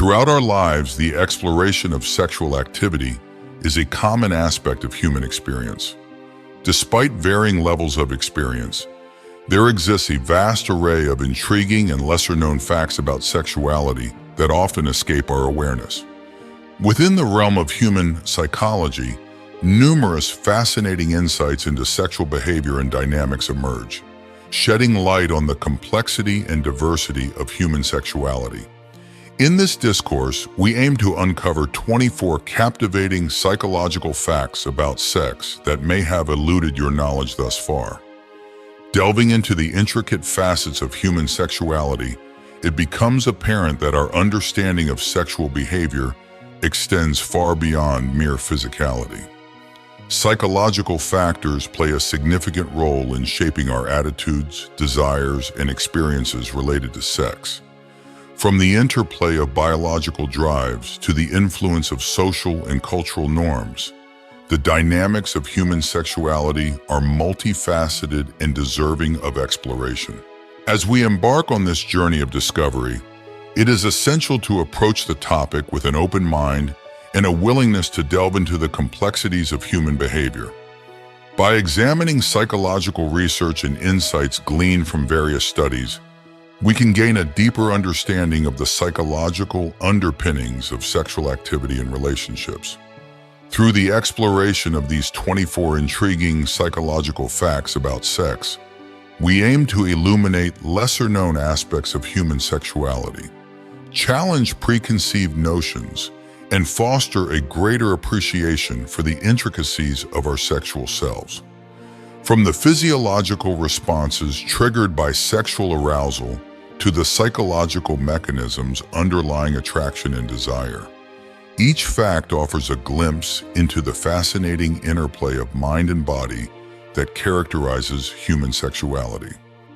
Throughout our lives, the exploration of sexual activity is a common aspect of human experience. Despite varying levels of experience, there exists a vast array of intriguing and lesser-known facts about sexuality that often escape our awareness. Within the realm of human psychology, numerous fascinating insights into sexual behavior and dynamics emerge, shedding light on the complexity and diversity of human sexuality. In this discourse, we aim to uncover 24 captivating psychological facts about sex that may have eluded your knowledge thus far. Delving into the intricate facets of human sexuality, it becomes apparent that our understanding of sexual behavior extends far beyond mere physicality. Psychological factors play a significant role in shaping our attitudes, desires, and experiences related to sex. From the interplay of biological drives to the influence of social and cultural norms, the dynamics of human sexuality are multifaceted and deserving of exploration. As we embark on this journey of discovery, it is essential to approach the topic with an open mind and a willingness to delve into the complexities of human behavior. By examining psychological research and insights gleaned from various studies, we can gain a deeper understanding of the psychological underpinnings of sexual activity and relationships. Through the exploration of these 24 intriguing psychological facts about sex, we aim to illuminate lesser-known aspects of human sexuality, challenge preconceived notions, and foster a greater appreciation for the intricacies of our sexual selves. From the physiological responses triggered by sexual arousal to the psychological mechanisms underlying attraction and desire, each fact offers a glimpse into the fascinating interplay of mind and body that characterizes human sexuality.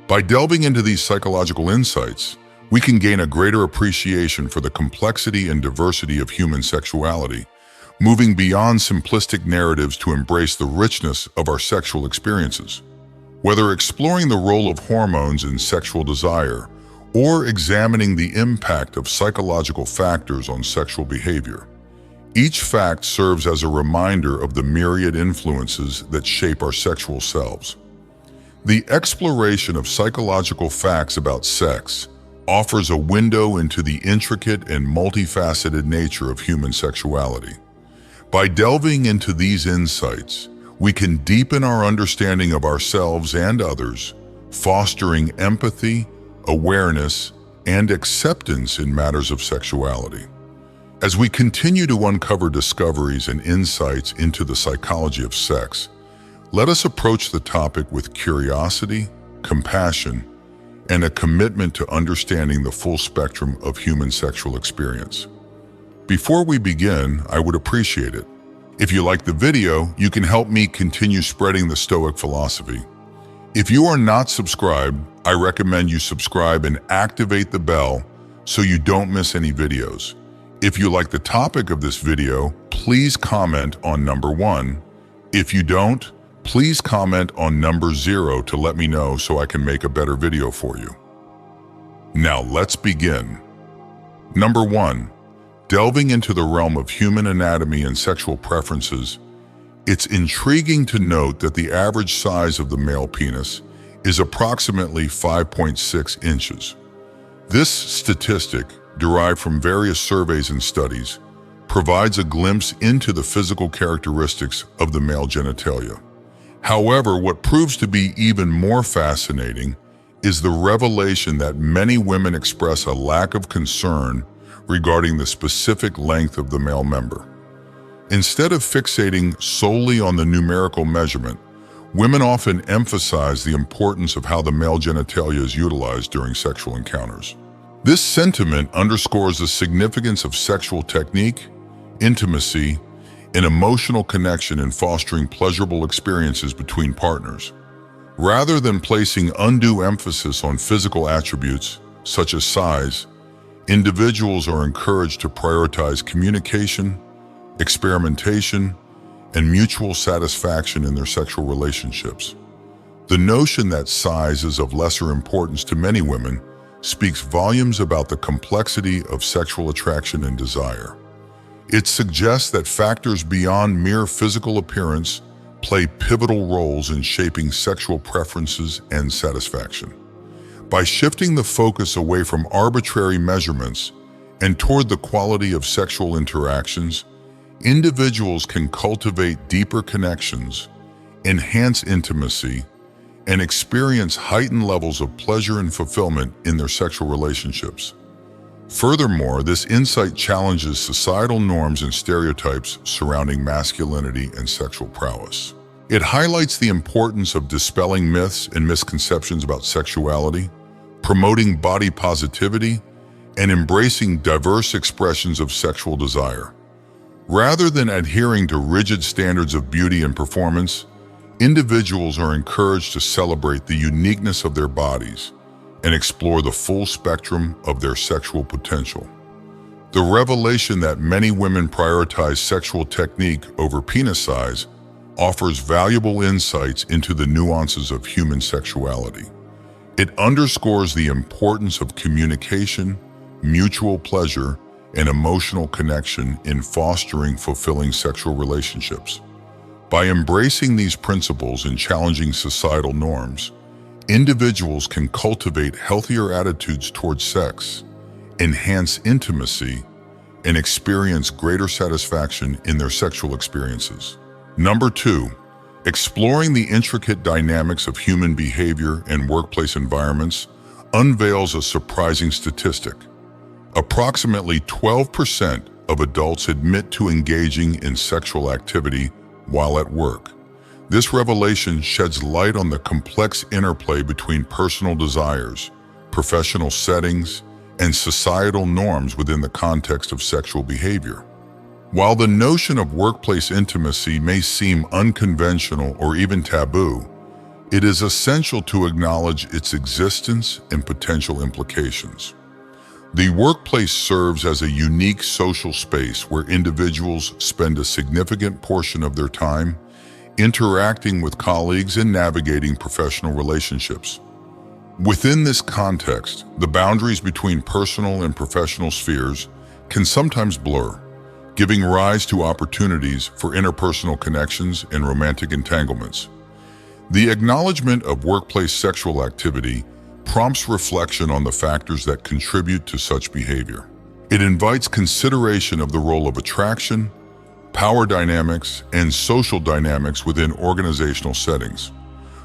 By delving into these psychological insights, we can gain a greater appreciation for the complexity and diversity of human sexuality, moving beyond simplistic narratives to embrace the richness of our sexual experiences. Whether exploring the role of hormones in sexual desire or examining the impact of psychological factors on sexual behavior, each fact serves as a reminder of the myriad influences that shape our sexual selves. The exploration of psychological facts about sex offers a window into the intricate and multifaceted nature of human sexuality. By delving into these insights, we can deepen our understanding of ourselves and others, fostering empathy, awareness, and acceptance in matters of sexuality. As we continue to uncover discoveries and insights into the psychology of sex, let us approach the topic with curiosity, compassion, and a commitment to understanding the full spectrum of human sexual experience. Before we begin, I would appreciate it if you like the video, you can help me continue spreading the Stoic philosophy. If you are not subscribed, I recommend you subscribe and activate the bell so you don't miss any videos. If you like the topic of this video, please comment on number 1. If you don't, please comment on number 0 to let me know so I can make a better video for you. Now let's begin. Number 1. Delving into the realm of human anatomy and sexual preferences, it's intriguing to note that the average size of the male penis is approximately 5.6 inches. This statistic, derived from various surveys and studies, provides a glimpse into the physical characteristics of the male genitalia. However, what proves to be even more fascinating is the revelation that many women express a lack of concern regarding the specific length of the male member. Instead of fixating solely on the numerical measurement, women often emphasize the importance of how the male genitalia is utilized during sexual encounters. This sentiment underscores the significance of sexual technique, intimacy, and emotional connection in fostering pleasurable experiences between partners. Rather than placing undue emphasis on physical attributes, such as size, individuals are encouraged to prioritize communication, experimentation, and mutual satisfaction in their sexual relationships. The notion that size is of lesser importance to many women speaks volumes about the complexity of sexual attraction and desire. It suggests that factors beyond mere physical appearance play pivotal roles in shaping sexual preferences and satisfaction. By shifting the focus away from arbitrary measurements and toward the quality of sexual interactions, individuals can cultivate deeper connections, enhance intimacy, and experience heightened levels of pleasure and fulfillment in their sexual relationships. Furthermore, this insight challenges societal norms and stereotypes surrounding masculinity and sexual prowess. It highlights the importance of dispelling myths and misconceptions about sexuality, promoting body positivity, and embracing diverse expressions of sexual desire. Rather than adhering to rigid standards of beauty and performance, individuals are encouraged to celebrate the uniqueness of their bodies and explore the full spectrum of their sexual potential. The revelation that many women prioritize sexual technique over penis size offers valuable insights into the nuances of human sexuality. It underscores the importance of communication, mutual pleasure, and emotional connection in fostering fulfilling sexual relationships. By embracing these principles and challenging societal norms, individuals can cultivate healthier attitudes towards sex, enhance intimacy, and experience greater satisfaction in their sexual experiences. Number 2, exploring the intricate dynamics of human behavior and workplace environments unveils a surprising statistic. Approximately 12% of adults admit to engaging in sexual activity while at work. This revelation sheds light on the complex interplay between personal desires, professional settings, and societal norms within the context of sexual behavior. While the notion of workplace intimacy may seem unconventional or even taboo, it is essential to acknowledge its existence and potential implications. The workplace serves as a unique social space where individuals spend a significant portion of their time interacting with colleagues and navigating professional relationships. Within this context, the boundaries between personal and professional spheres can sometimes blur, giving rise to opportunities for interpersonal connections and romantic entanglements. The acknowledgement of workplace sexual activity prompts reflection on the factors that contribute to such behavior. It invites consideration of the role of attraction, power dynamics, and social dynamics within organizational settings.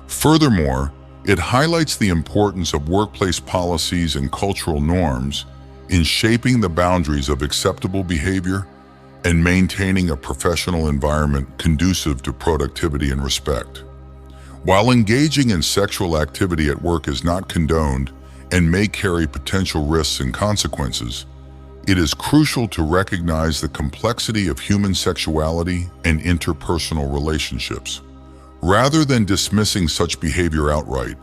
Furthermore, it highlights the importance of workplace policies and cultural norms in shaping the boundaries of acceptable behavior and maintaining a professional environment conducive to productivity and respect. While engaging in sexual activity at work is not condoned and may carry potential risks and consequences, it is crucial to recognize the complexity of human sexuality and interpersonal relationships. Rather than dismissing such behavior outright,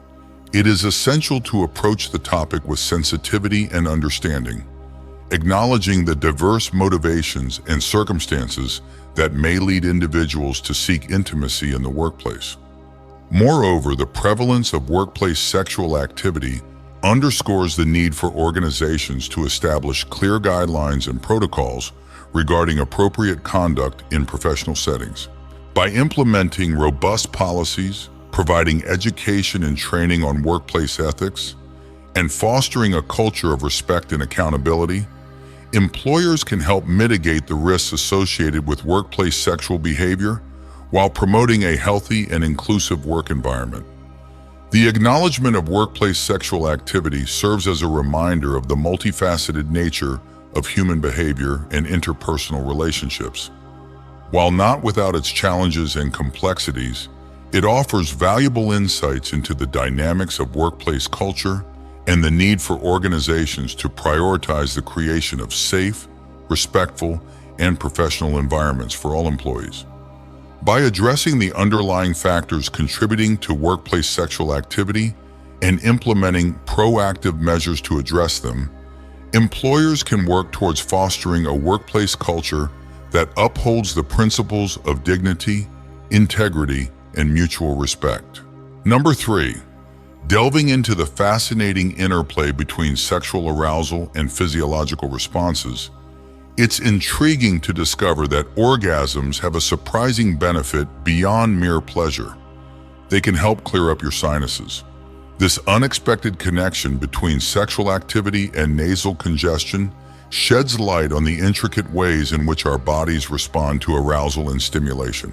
it is essential to approach the topic with sensitivity and understanding, acknowledging the diverse motivations and circumstances that may lead individuals to seek intimacy in the workplace. Moreover, the prevalence of workplace sexual activity underscores the need for organizations to establish clear guidelines and protocols regarding appropriate conduct in professional settings. By implementing robust policies, providing education and training on workplace ethics, and fostering a culture of respect and accountability, employers can help mitigate the risks associated with workplace sexual behavior while promoting a healthy and inclusive work environment. The acknowledgement of workplace sexual activity serves as a reminder of the multifaceted nature of human behavior and interpersonal relationships. While not without its challenges and complexities, it offers valuable insights into the dynamics of workplace culture and the need for organizations to prioritize the creation of safe, respectful, and professional environments for all employees. By addressing the underlying factors contributing to workplace sexual activity and implementing proactive measures to address them, employers can work towards fostering a workplace culture that upholds the principles of dignity, integrity, and mutual respect. Number 3, Delving into the fascinating interplay between sexual arousal and physiological responses, it's intriguing to discover that orgasms have a surprising benefit beyond mere pleasure. They can help clear up your sinuses. This unexpected connection between sexual activity and nasal congestion sheds light on the intricate ways in which our bodies respond to arousal and stimulation.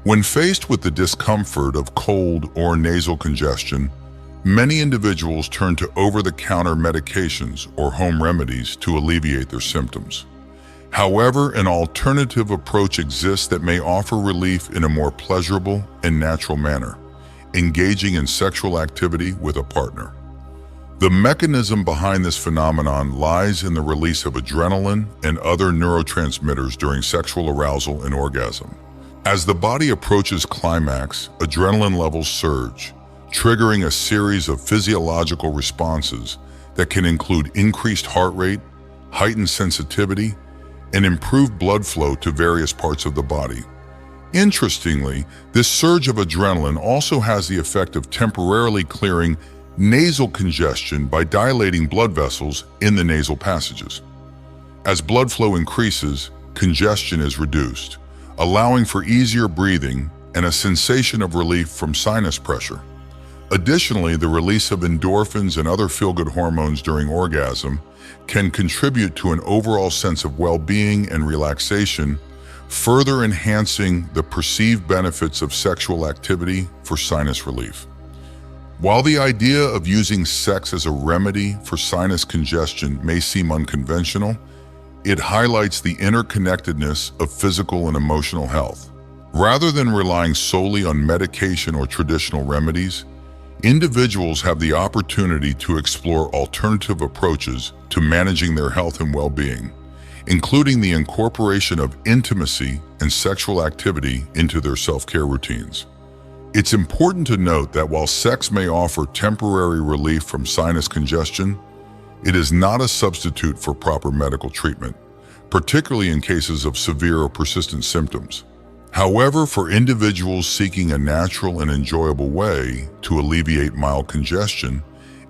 When faced with the discomfort of cold or nasal congestion, many individuals turn to over-the-counter medications or home remedies to alleviate their symptoms. However, an alternative approach exists that may offer relief in a more pleasurable and natural manner: engaging in sexual activity with a partner. The mechanism behind this phenomenon lies in the release of adrenaline and other neurotransmitters during sexual arousal and orgasm. As the body approaches climax, adrenaline levels surge, triggering a series of physiological responses that can include increased heart rate, heightened sensitivity, and improved blood flow to various parts of the body. Interestingly, this surge of adrenaline also has the effect of temporarily clearing nasal congestion by dilating blood vessels in the nasal passages. As blood flow increases, congestion is reduced, allowing for easier breathing and a sensation of relief from sinus pressure. Additionally, the release of endorphins and other feel-good hormones during orgasm can contribute to an overall sense of well-being and relaxation, further enhancing the perceived benefits of sexual activity for sinus relief. While the idea of using sex as a remedy for sinus congestion may seem unconventional, it highlights the interconnectedness of physical and emotional health. Rather than relying solely on medication or traditional remedies, individuals have the opportunity to explore alternative approaches to managing their health and well-being, including the incorporation of intimacy and sexual activity into their self-care routines. It's important to note that while sex may offer temporary relief from sinus congestion, it is not a substitute for proper medical treatment, particularly in cases of severe or persistent symptoms. However, for individuals seeking a natural and enjoyable way to alleviate mild congestion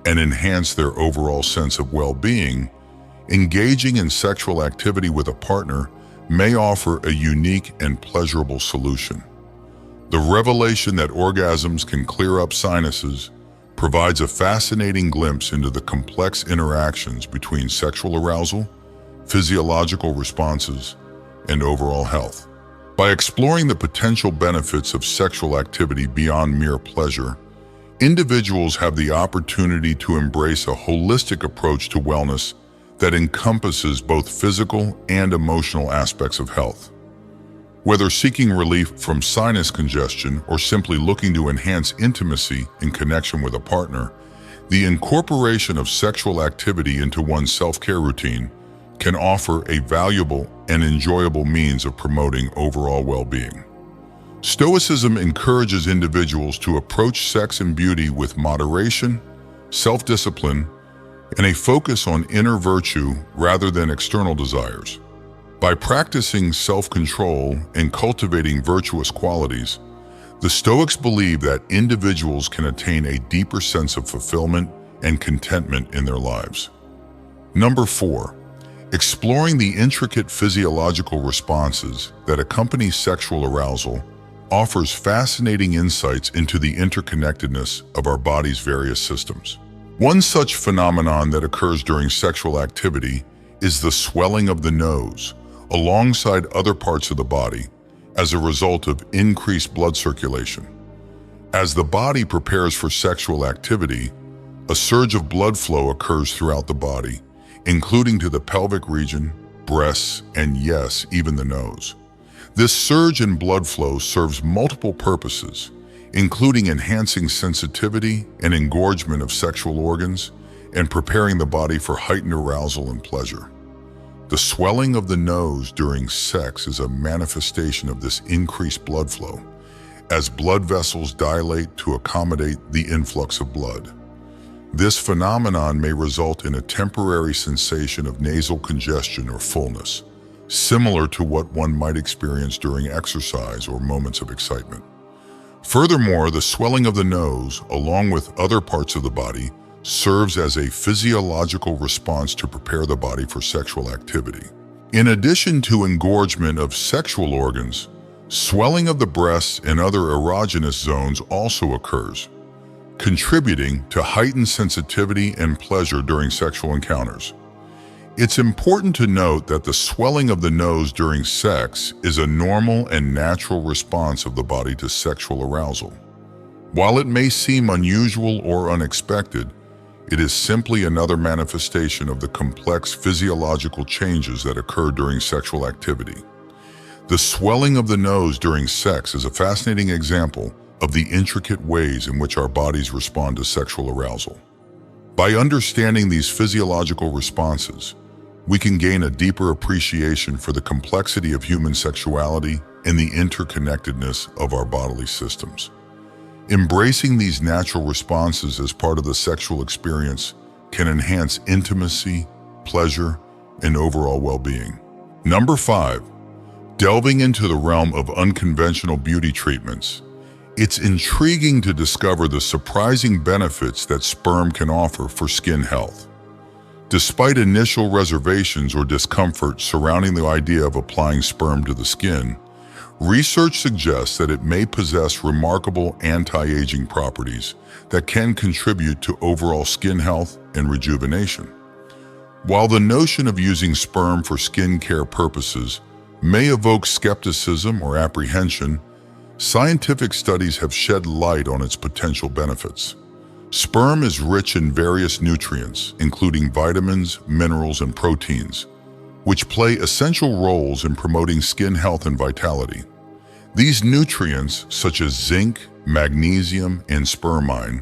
and enhance their overall sense of well-being, engaging in sexual activity with a partner may offer a unique and pleasurable solution. The revelation that orgasms can clear up sinuses provides a fascinating glimpse into the complex interactions between sexual arousal, physiological responses, and overall health. By exploring the potential benefits of sexual activity beyond mere pleasure, individuals have the opportunity to embrace a holistic approach to wellness that encompasses both physical and emotional aspects of health. Whether seeking relief from sinus congestion or simply looking to enhance intimacy in connection with a partner, the incorporation of sexual activity into one's self-care routine can offer a valuable and enjoyable means of promoting overall well-being. Stoicism encourages individuals to approach sex and beauty with moderation, self-discipline, and a focus on inner virtue rather than external desires. By practicing self-control and cultivating virtuous qualities, the Stoics believe that individuals can attain a deeper sense of fulfillment and contentment in their lives. Number 4. Exploring the intricate physiological responses that accompany sexual arousal offers fascinating insights into the interconnectedness of our body's various systems. One such phenomenon that occurs during sexual activity is the swelling of the nose, alongside other parts of the body, as a result of increased blood circulation. As the body prepares for sexual activity, a surge of blood flow occurs throughout the body, including to the pelvic region, breasts, and yes, even the nose. This surge in blood flow serves multiple purposes, including enhancing sensitivity and engorgement of sexual organs and preparing the body for heightened arousal and pleasure. The swelling of the nose during sex is a manifestation of this increased blood flow, as blood vessels dilate to accommodate the influx of blood. This phenomenon may result in a temporary sensation of nasal congestion or fullness, similar to what one might experience during exercise or moments of excitement. Furthermore, the swelling of the nose, along with other parts of the body, serves as a physiological response to prepare the body for sexual activity. In addition to engorgement of sexual organs, swelling of the breasts and other erogenous zones also occurs, contributing to heightened sensitivity and pleasure during sexual encounters. It's important to note that the swelling of the nose during sex is a normal and natural response of the body to sexual arousal. While it may seem unusual or unexpected, it is simply another manifestation of the complex physiological changes that occur during sexual activity. The swelling of the nose during sex is a fascinating example of the intricate ways in which our bodies respond to sexual arousal. By understanding these physiological responses, we can gain a deeper appreciation for the complexity of human sexuality and the interconnectedness of our bodily systems. Embracing these natural responses as part of the sexual experience can enhance intimacy, pleasure, and overall well-being. Number 5. Delving into the realm of unconventional beauty treatments. It's intriguing to discover the surprising benefits that sperm can offer for skin health. Despite initial reservations or discomfort surrounding the idea of applying sperm to the skin, research suggests that it may possess remarkable anti-aging properties that can contribute to overall skin health and rejuvenation. While the notion of using sperm for skincare purposes may evoke skepticism or apprehension, scientific studies have shed light on its potential benefits. Sperm is rich in various nutrients, including vitamins, minerals, and proteins, which play essential roles in promoting skin health and vitality. These nutrients, such as zinc, magnesium, and spermine,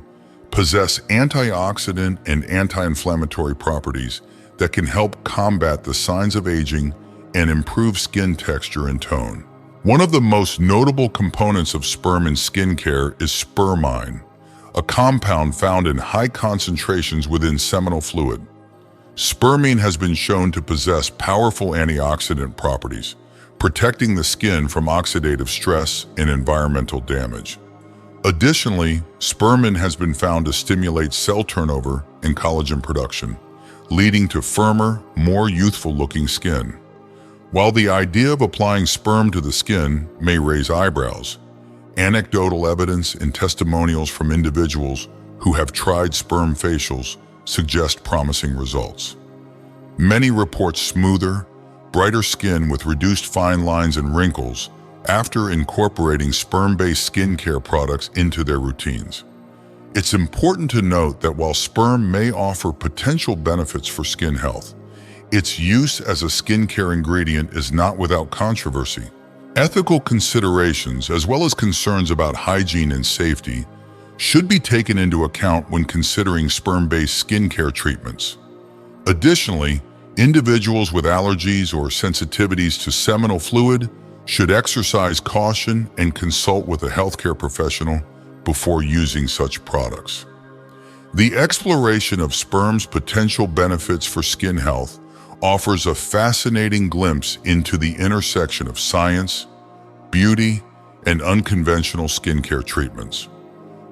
possess antioxidant and anti-inflammatory properties that can help combat the signs of aging and improve skin texture and tone. One of the most notable components of sperm in skincare is spermine, a compound found in high concentrations within seminal fluid. Spermine has been shown to possess powerful antioxidant properties, protecting the skin from oxidative stress and environmental damage. Additionally, spermine has been found to stimulate cell turnover and collagen production, leading to firmer, more youthful-looking skin. While the idea of applying sperm to the skin may raise eyebrows, anecdotal evidence and testimonials from individuals who have tried sperm facials suggest promising results. Many report smoother, brighter skin with reduced fine lines and wrinkles after incorporating sperm-based skincare products into their routines. It's important to note that while sperm may offer potential benefits for skin health, its use as a skincare ingredient is not without controversy. Ethical considerations, as well as concerns about hygiene and safety, should be taken into account when considering sperm-based skincare treatments. Additionally, individuals with allergies or sensitivities to seminal fluid should exercise caution and consult with a healthcare professional before using such products. The exploration of sperm's potential benefits for skin health offers a fascinating glimpse into the intersection of science, beauty, and unconventional skincare treatments.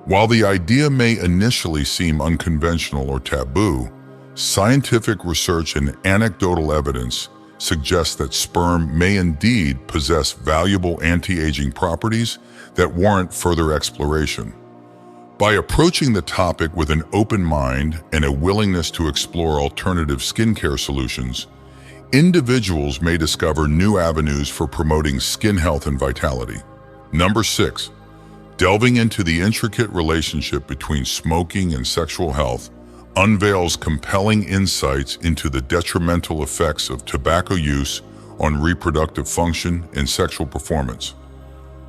While the idea may initially seem unconventional or taboo, scientific research and anecdotal evidence suggests that sperm may indeed possess valuable anti-aging properties that warrant further exploration. By approaching the topic with an open mind and a willingness to explore alternative skincare solutions, individuals may discover new avenues for promoting skin health and vitality. Number 6. Delving into the intricate relationship between smoking and sexual health unveils compelling insights into the detrimental effects of tobacco use on reproductive function and sexual performance.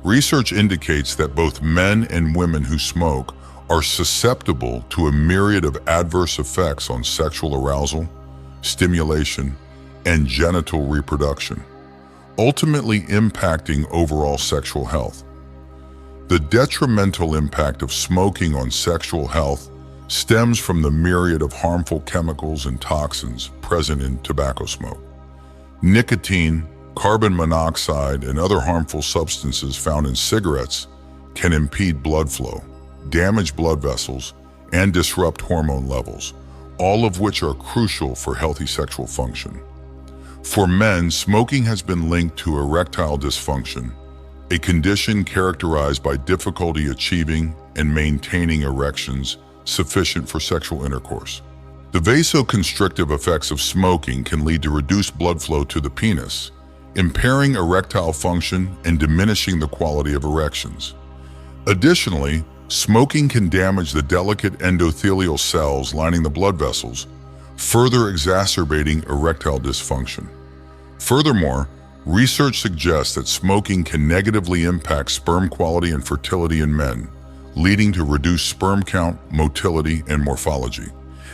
Research indicates that both men and women who smoke are susceptible to a myriad of adverse effects on sexual arousal, stimulation, and genital reproduction, ultimately impacting overall sexual health. The detrimental impact of smoking on sexual health stems from the myriad of harmful chemicals and toxins present in tobacco smoke. Nicotine, carbon monoxide, and other harmful substances found in cigarettes can impede blood flow, damage blood vessels, and disrupt hormone levels, all of which are crucial for healthy sexual function. For men, smoking has been linked to erectile dysfunction, a condition characterized by difficulty achieving and maintaining erections sufficient for sexual intercourse. The vasoconstrictive effects of smoking can lead to reduced blood flow to the penis, impairing erectile function and diminishing the quality of erections. Additionally, smoking can damage the delicate endothelial cells lining the blood vessels, further exacerbating erectile dysfunction. Furthermore, research suggests that smoking can negatively impact sperm quality and fertility in men, leading to reduced sperm count, motility, and morphology.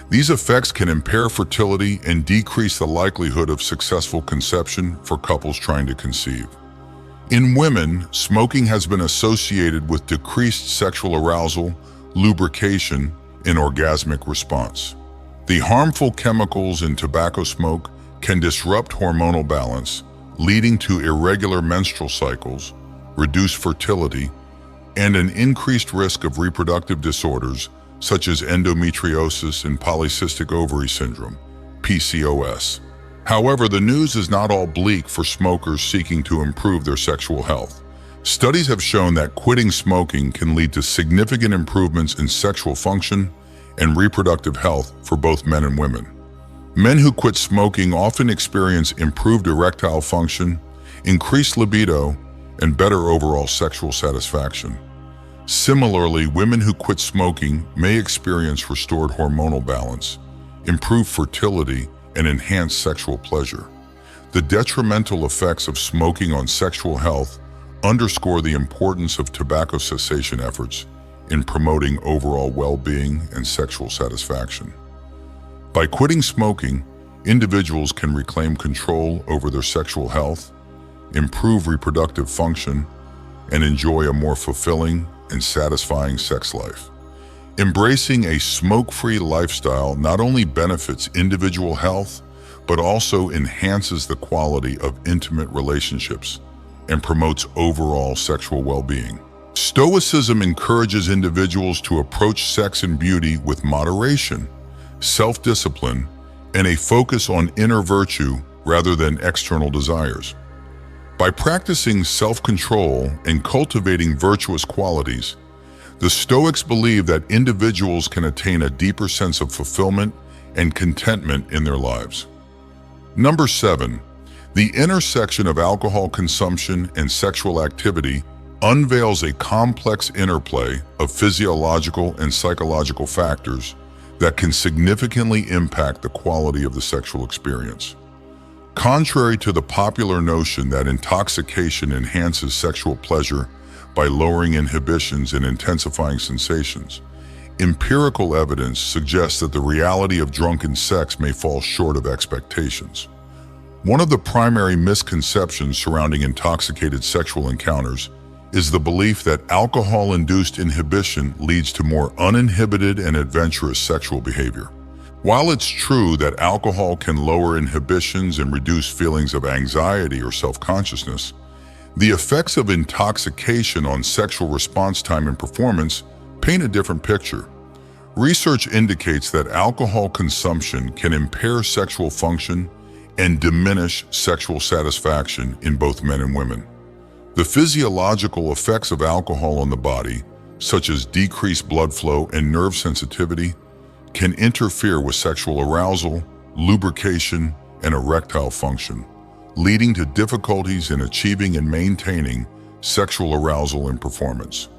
These effects can impair fertility and decrease the likelihood of successful conception for couples trying to conceive. In women, smoking has been associated with decreased sexual arousal, lubrication, and orgasmic response. The harmful chemicals in tobacco smoke can disrupt hormonal balance, leading to irregular menstrual cycles, reduced fertility, and an increased risk of reproductive disorders such as endometriosis and polycystic ovary syndrome, PCOS. However, the news is not all bleak for smokers seeking to improve their sexual health. Studies have shown that quitting smoking can lead to significant improvements in sexual function and reproductive health for both men and women. Men who quit smoking often experience improved erectile function, increased libido, and better overall sexual satisfaction. Similarly, women who quit smoking may experience restored hormonal balance, improved fertility, and enhanced sexual pleasure. The detrimental effects of smoking on sexual health underscore the importance of tobacco cessation efforts in promoting overall well-being and sexual satisfaction. By quitting smoking, individuals can reclaim control over their sexual health, improve reproductive function, and enjoy a more fulfilling and satisfying sex life. Embracing a smoke-free lifestyle not only benefits individual health, but also enhances the quality of intimate relationships and promotes overall sexual well-being. Stoicism encourages individuals to approach sex and beauty with moderation, self-discipline, and a focus on inner virtue rather than external desires. By practicing self-control and cultivating virtuous qualities, the Stoics believe that individuals can attain a deeper sense of fulfillment and contentment in their lives. Number 7. The intersection of alcohol consumption and sexual activity unveils a complex interplay of physiological and psychological factors that can significantly impact the quality of the sexual experience. Contrary to the popular notion that intoxication enhances sexual pleasure by lowering inhibitions and intensifying sensations, empirical evidence suggests that the reality of drunken sex may fall short of expectations. One of the primary misconceptions surrounding intoxicated sexual encounters is the belief that alcohol-induced inhibition leads to more uninhibited and adventurous sexual behavior. While it's true that alcohol can lower inhibitions and reduce feelings of anxiety or self-consciousness, the effects of intoxication on sexual response time and performance paint a different picture. Research indicates that alcohol consumption can impair sexual function and diminish sexual satisfaction in both men and women. The physiological effects of alcohol on the body, such as decreased blood flow and nerve sensitivity, can interfere with sexual arousal, lubrication, and erectile function, leading to difficulties in achieving and maintaining sexual arousal and performance.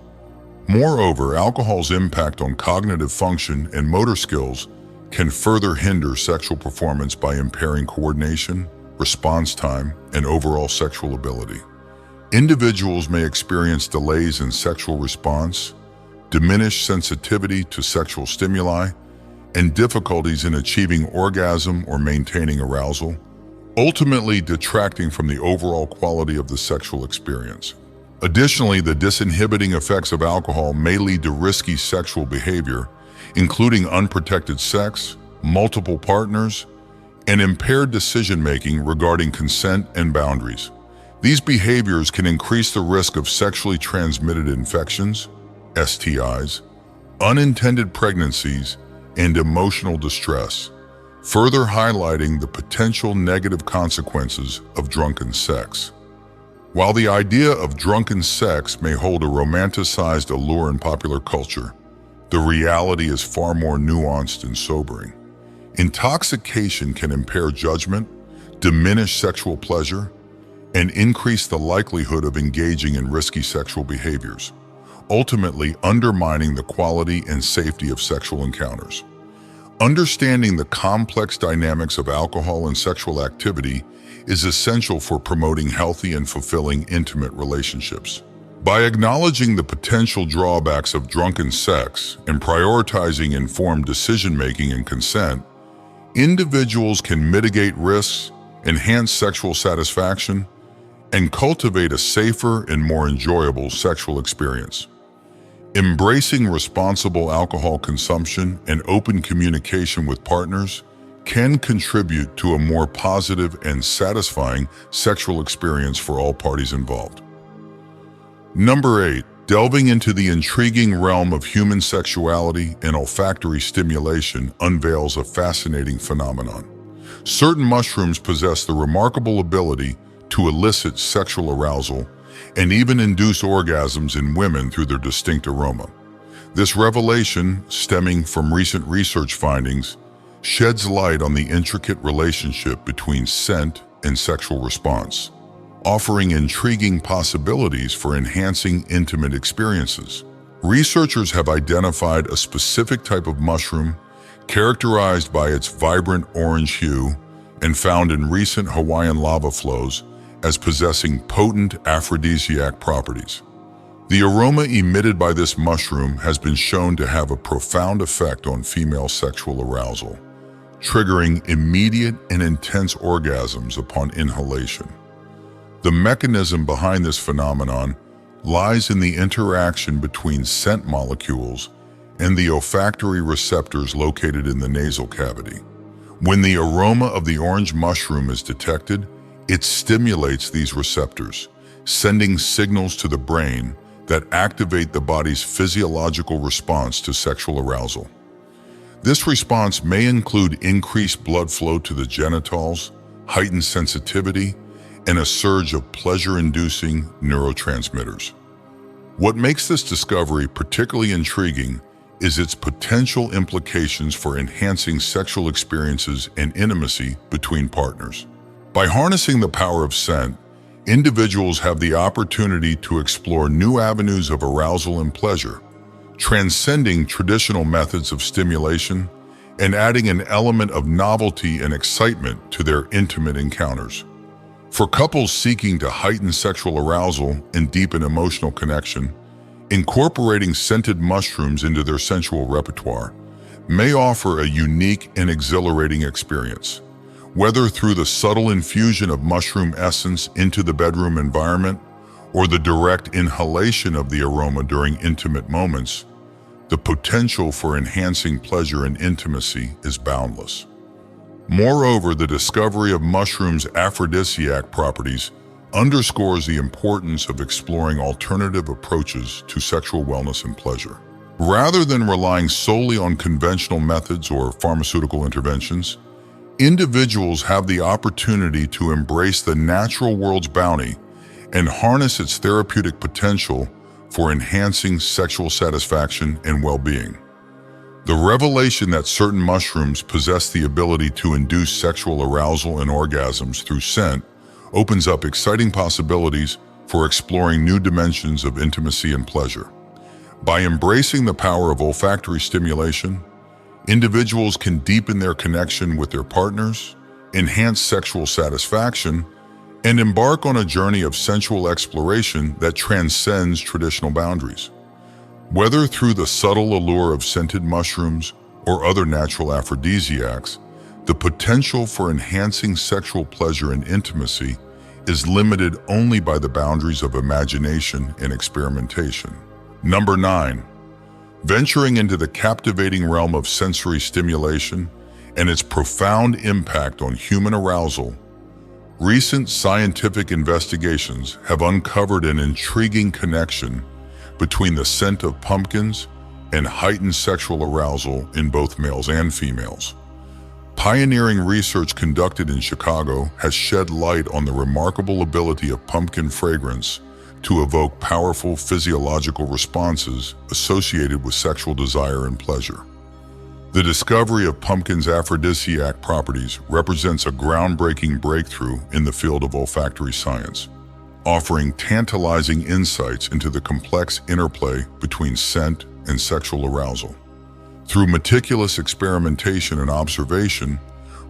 Moreover, alcohol's impact on cognitive function and motor skills can further hinder sexual performance by impairing coordination, response time, and overall sexual ability. Individuals may experience delays in sexual response, diminished sensitivity to sexual stimuli, and difficulties in achieving orgasm or maintaining arousal, ultimately detracting from the overall quality of the sexual experience. Additionally, the disinhibiting effects of alcohol may lead to risky sexual behavior, including unprotected sex, multiple partners, and impaired decision-making regarding consent and boundaries. These behaviors can increase the risk of sexually transmitted infections, STIs, unintended pregnancies, and emotional distress, further highlighting the potential negative consequences of drunken sex. While the idea of drunken sex may hold a romanticized allure in popular culture, the reality is far more nuanced and sobering. Intoxication can impair judgment, diminish sexual pleasure, and increase the likelihood of engaging in risky sexual behaviors, ultimately undermining the quality and safety of sexual encounters. Understanding the complex dynamics of alcohol and sexual activity is essential for promoting healthy and fulfilling intimate relationships. By acknowledging the potential drawbacks of drunken sex and prioritizing informed decision-making and consent, individuals can mitigate risks, enhance sexual satisfaction, and cultivate a safer and more enjoyable sexual experience. Embracing responsible alcohol consumption and open communication with partners can contribute to a more positive and satisfying sexual experience for all parties involved. Number 8, delving into the intriguing realm of human sexuality and olfactory stimulation unveils a fascinating phenomenon. Certain mushrooms possess the remarkable ability to elicit sexual arousal and even induce orgasms in women through their distinct aroma. This revelation, stemming from recent research findings, sheds light on the intricate relationship between scent and sexual response, offering intriguing possibilities for enhancing intimate experiences. Researchers have identified a specific type of mushroom characterized by its vibrant orange hue and found in recent Hawaiian lava flows as possessing potent aphrodisiac properties. The aroma emitted by this mushroom has been shown to have a profound effect on female sexual arousal, triggering immediate and intense orgasms upon inhalation. The mechanism behind this phenomenon lies in the interaction between scent molecules and the olfactory receptors located in the nasal cavity. When the aroma of the orange mushroom is detected, it stimulates these receptors, sending signals to the brain that activate the body's physiological response to sexual arousal. This response may include increased blood flow to the genitals, heightened sensitivity, and a surge of pleasure-inducing neurotransmitters. What makes this discovery particularly intriguing is its potential implications for enhancing sexual experiences and intimacy between partners. By harnessing the power of scent, individuals have the opportunity to explore new avenues of arousal and pleasure, transcending traditional methods of stimulation and adding an element of novelty and excitement to their intimate encounters. For couples seeking to heighten sexual arousal and deepen emotional connection, incorporating scented mushrooms into their sensual repertoire may offer a unique and exhilarating experience. Whether through the subtle infusion of mushroom essence into the bedroom environment or the direct inhalation of the aroma during intimate moments, the potential for enhancing pleasure and intimacy is boundless. Moreover, the discovery of mushrooms' aphrodisiac properties underscores the importance of exploring alternative approaches to sexual wellness and pleasure. Rather than relying solely on conventional methods or pharmaceutical interventions, individuals have the opportunity to embrace the natural world's bounty and harness its therapeutic potential for enhancing sexual satisfaction and well-being. The revelation that certain mushrooms possess the ability to induce sexual arousal and orgasms through scent opens up exciting possibilities for exploring new dimensions of intimacy and pleasure. By embracing the power of olfactory stimulation, individuals can deepen their connection with their partners, enhance sexual satisfaction, and embark on a journey of sensual exploration that transcends traditional boundaries. Whether through the subtle allure of scented mushrooms or other natural aphrodisiacs, the potential for enhancing sexual pleasure and intimacy is limited only by the boundaries of imagination and experimentation. Number 9. Venturing into the captivating realm of sensory stimulation and its profound impact on human arousal, Recent scientific investigations have uncovered an intriguing connection between the scent of pumpkins and heightened sexual arousal in both males and females. Pioneering research conducted in Chicago has shed light on the remarkable ability of pumpkin fragrance to evoke powerful physiological responses associated with sexual desire and pleasure. The discovery of pumpkin's aphrodisiac properties represents a groundbreaking breakthrough in the field of olfactory science, offering tantalizing insights into the complex interplay between scent and sexual arousal. Through meticulous experimentation and observation,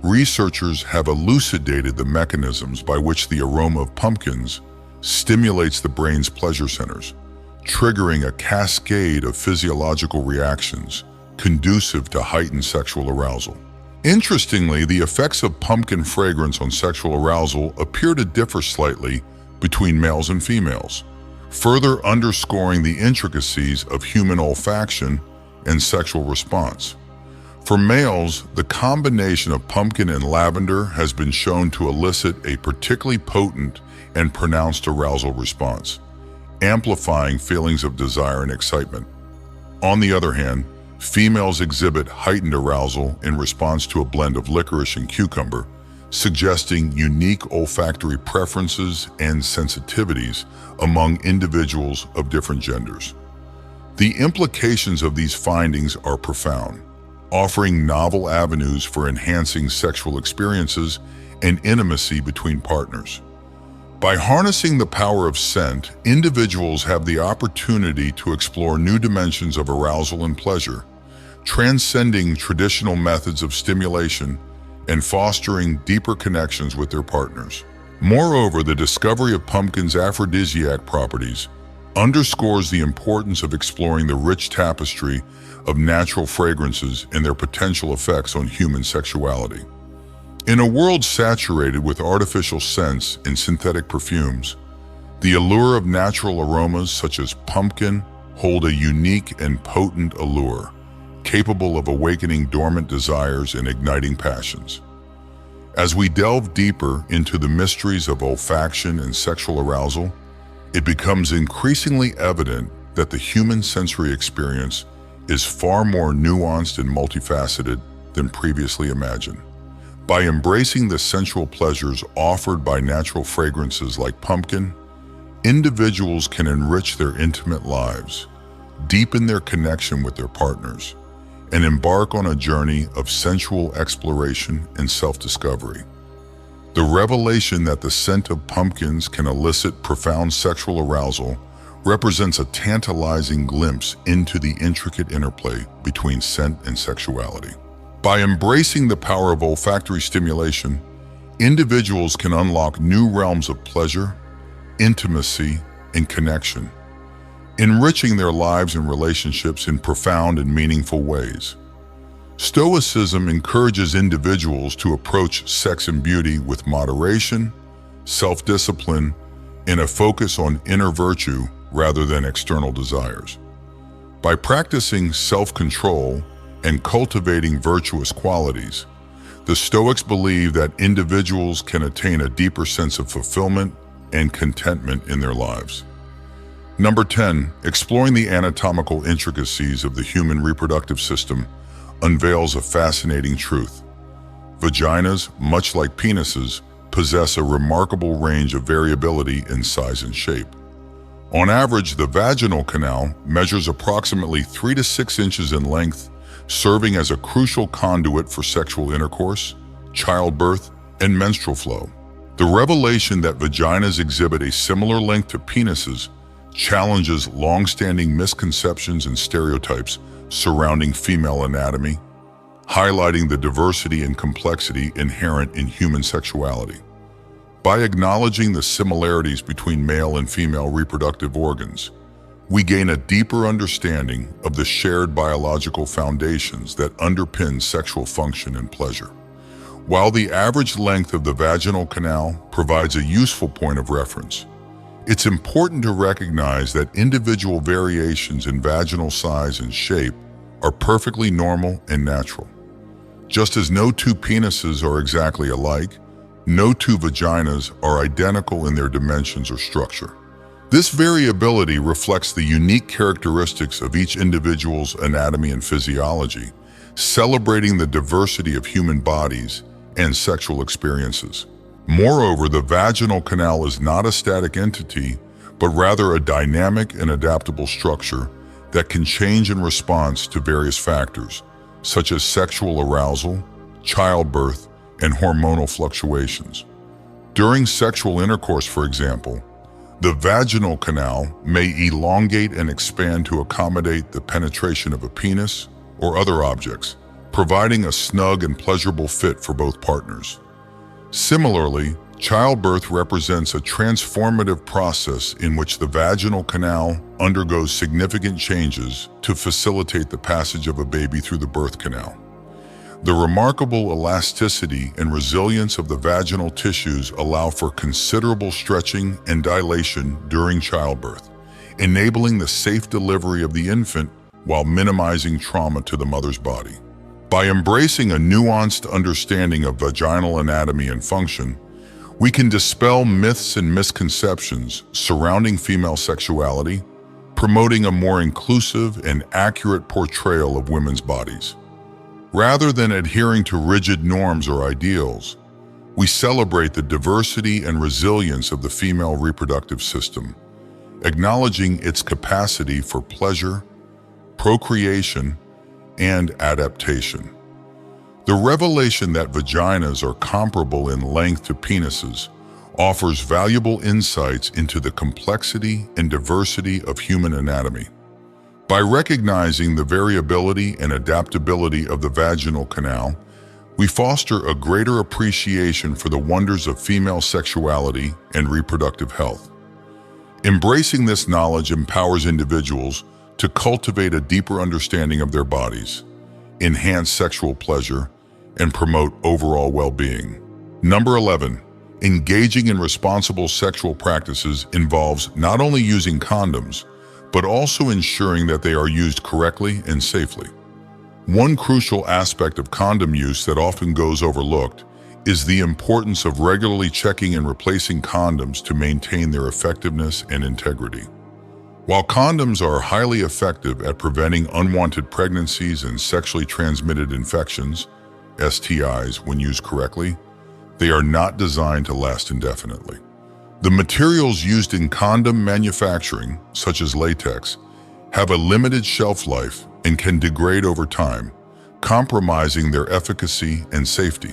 researchers have elucidated the mechanisms by which the aroma of pumpkins stimulates the brain's pleasure centers, triggering a cascade of physiological reactions conducive to heightened sexual arousal. Interestingly, the effects of pumpkin fragrance on sexual arousal appear to differ slightly between males and females, further underscoring the intricacies of human olfaction and sexual response. For males, the combination of pumpkin and lavender has been shown to elicit a particularly potent and pronounced arousal response, amplifying feelings of desire and excitement. On the other hand, females exhibit heightened arousal in response to a blend of licorice and cucumber, suggesting unique olfactory preferences and sensitivities among individuals of different genders. The implications of these findings are profound, offering novel avenues for enhancing sexual experiences and intimacy between partners. By harnessing the power of scent, individuals have the opportunity to explore new dimensions of arousal and pleasure, transcending traditional methods of stimulation and fostering deeper connections with their partners. Moreover, the discovery of pumpkin's aphrodisiac properties underscores the importance of exploring the rich tapestry of natural fragrances and their potential effects on human sexuality. In a world saturated with artificial scents and synthetic perfumes, the allure of natural aromas such as pumpkin hold a unique and potent allure, capable of awakening dormant desires and igniting passions. As we delve deeper into the mysteries of olfaction and sexual arousal, it becomes increasingly evident that the human sensory experience is far more nuanced and multifaceted than previously imagined. By embracing the sensual pleasures offered by natural fragrances like pumpkin, individuals can enrich their intimate lives, deepen their connection with their partners, and embark on a journey of sensual exploration and self-discovery. The revelation that the scent of pumpkins can elicit profound sexual arousal represents a tantalizing glimpse into the intricate interplay between scent and sexuality. By embracing the power of olfactory stimulation, individuals can unlock new realms of pleasure, intimacy, and connection, enriching their lives and relationships in profound and meaningful ways. Stoicism encourages individuals to approach sex and beauty with moderation, self-discipline, and a focus on inner virtue rather than external desires. By practicing self-control and cultivating virtuous qualities, the Stoics believe that individuals can attain a deeper sense of fulfillment and contentment in their lives. Number 10, exploring the anatomical intricacies of the human reproductive system unveils a fascinating truth. Vaginas, much like penises, possess a remarkable range of variability in size and shape. On average, the vaginal canal measures approximately 3 to 6 inches in length, serving as a crucial conduit for sexual intercourse, childbirth, and menstrual flow. The revelation that vaginas exhibit a similar length to penises challenges long-standing misconceptions and stereotypes surrounding female anatomy, highlighting the diversity and complexity inherent in human sexuality. By acknowledging the similarities between male and female reproductive organs, we gain a deeper understanding of the shared biological foundations that underpin sexual function and pleasure. While the average length of the vaginal canal provides a useful point of reference, it's important to recognize that individual variations in vaginal size and shape are perfectly normal and natural. Just as no two penises are exactly alike, No two vaginas are identical in their dimensions or structure. This variability reflects the unique characteristics of each individual's anatomy and physiology, celebrating the diversity of human bodies and sexual experiences. Moreover, the vaginal canal is not a static entity, but rather a dynamic and adaptable structure that can change in response to various factors, such as sexual arousal, childbirth, and hormonal fluctuations. During sexual intercourse, for example, the vaginal canal may elongate and expand to accommodate the penetration of a penis or other objects, providing a snug and pleasurable fit for both partners. Similarly, childbirth represents a transformative process in which the vaginal canal undergoes significant changes to facilitate the passage of a baby through the birth canal. The remarkable elasticity and resilience of the vaginal tissues allow for considerable stretching and dilation during childbirth, enabling the safe delivery of the infant while minimizing trauma to the mother's body. By embracing a nuanced understanding of vaginal anatomy and function, we can dispel myths and misconceptions surrounding female sexuality, promoting a more inclusive and accurate portrayal of women's bodies. Rather than adhering to rigid norms or ideals, we celebrate the diversity and resilience of the female reproductive system, acknowledging its capacity for pleasure, procreation, and adaptation. The revelation that vaginas are comparable in length to penises offers valuable insights into the complexity and diversity of human anatomy. By recognizing the variability and adaptability of the vaginal canal, we foster a greater appreciation for the wonders of female sexuality and reproductive health. Embracing this knowledge empowers individuals to cultivate a deeper understanding of their bodies, enhance sexual pleasure, and promote overall well-being. Number 11, engaging in responsible sexual practices involves not only using condoms, but also ensuring that they are used correctly and safely. One crucial aspect of condom use that often goes overlooked is the importance of regularly checking and replacing condoms to maintain their effectiveness and integrity. While condoms are highly effective at preventing unwanted pregnancies and sexually transmitted infections, STIs, when used correctly, they are not designed to last indefinitely. The materials used in condom manufacturing, such as latex, have a limited shelf life and can degrade over time, compromising their efficacy and safety.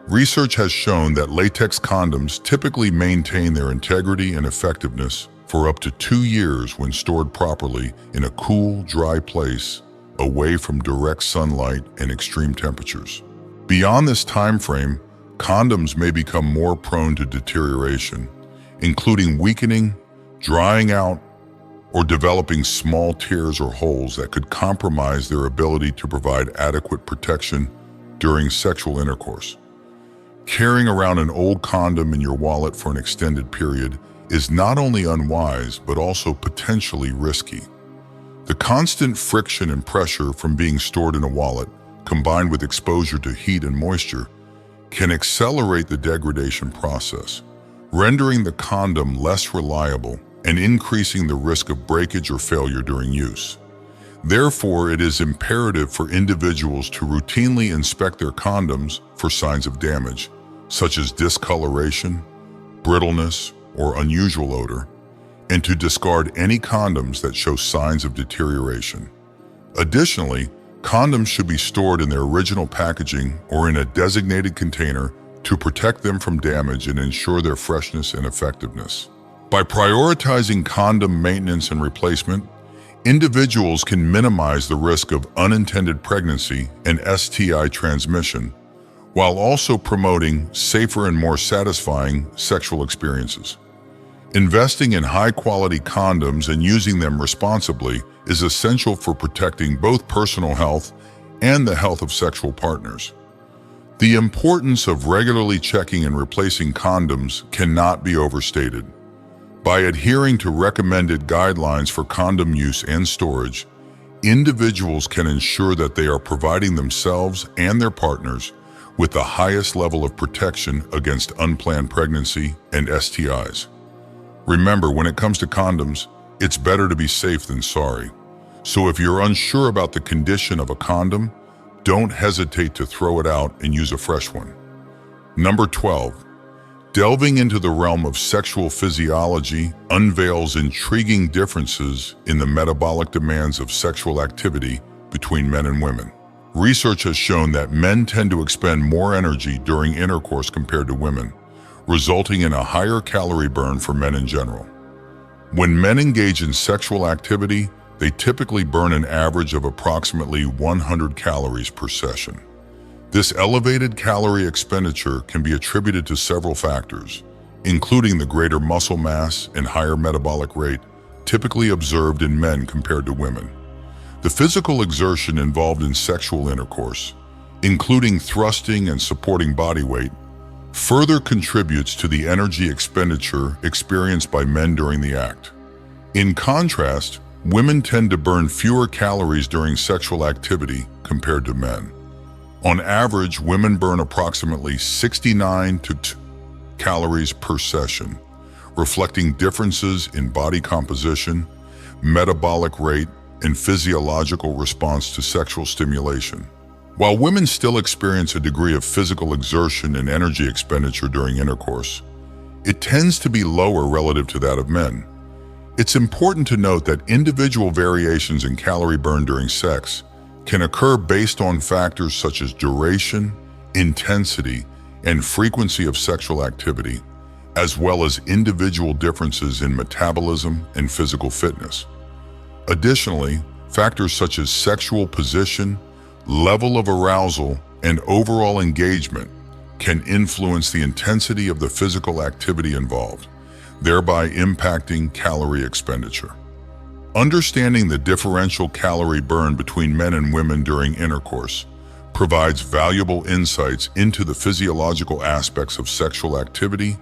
Research has shown that latex condoms typically maintain their integrity and effectiveness for up to 2 years when stored properly in a cool, dry place away from direct sunlight and extreme temperatures. Beyond this time frame, condoms may become more prone to deterioration, including weakening, drying out, or developing small tears or holes that could compromise their ability to provide adequate protection during sexual intercourse. Carrying around an old condom in your wallet for an extended period is not only unwise, but also potentially risky. The constant friction and pressure from being stored in a wallet, combined with exposure to heat and moisture, can accelerate the degradation process, rendering the condom less reliable and increasing the risk of breakage or failure during use. Therefore, it is imperative for individuals to routinely inspect their condoms for signs of damage, such as discoloration, brittleness, or unusual odor, and to discard any condoms that show signs of deterioration. Additionally, condoms should be stored in their original packaging or in a designated container to protect them from damage and ensure their freshness and effectiveness. By prioritizing condom maintenance and replacement, individuals can minimize the risk of unintended pregnancy and STI transmission, while also promoting safer and more satisfying sexual experiences. Investing in high-quality condoms and using them responsibly is essential for protecting both personal health and the health of sexual partners. The importance of regularly checking and replacing condoms cannot be overstated. By adhering to recommended guidelines for condom use and storage, individuals can ensure that they are providing themselves and their partners with the highest level of protection against unplanned pregnancy and STIs. Remember, when it comes to condoms, it's better to be safe than sorry. So if you're unsure about the condition of a condom, don't hesitate to throw it out and use a fresh one. Number 12. Delving into the realm of sexual physiology unveils intriguing differences in the metabolic demands of sexual activity between men and women. Research has shown that men tend to expend more energy during intercourse compared to women, resulting in a higher calorie burn for men in general. When men engage in sexual activity, they typically burn an average of approximately 100 calories per session. This elevated calorie expenditure can be attributed to several factors, including the greater muscle mass and higher metabolic rate typically observed in men compared to women. The physical exertion involved in sexual intercourse, including thrusting and supporting body weight, further contributes to the energy expenditure experienced by men during the act. In contrast, women tend to burn fewer calories during sexual activity compared to men. On average, women burn approximately 69 calories per session, reflecting differences in body composition, metabolic rate, and physiological response to sexual stimulation. While women still experience a degree of physical exertion and energy expenditure during intercourse, it tends to be lower relative to that of men. It's important to note that individual variations in calorie burn during sex can occur based on factors such as duration, intensity, and frequency of sexual activity, as well as individual differences in metabolism and physical fitness. Additionally, factors such as sexual position, level of arousal, and overall engagement can influence the intensity of the physical activity involved, thereby impacting calorie expenditure. Understanding the differential calorie burn between men and women during intercourse provides valuable insights into the physiological aspects of sexual activity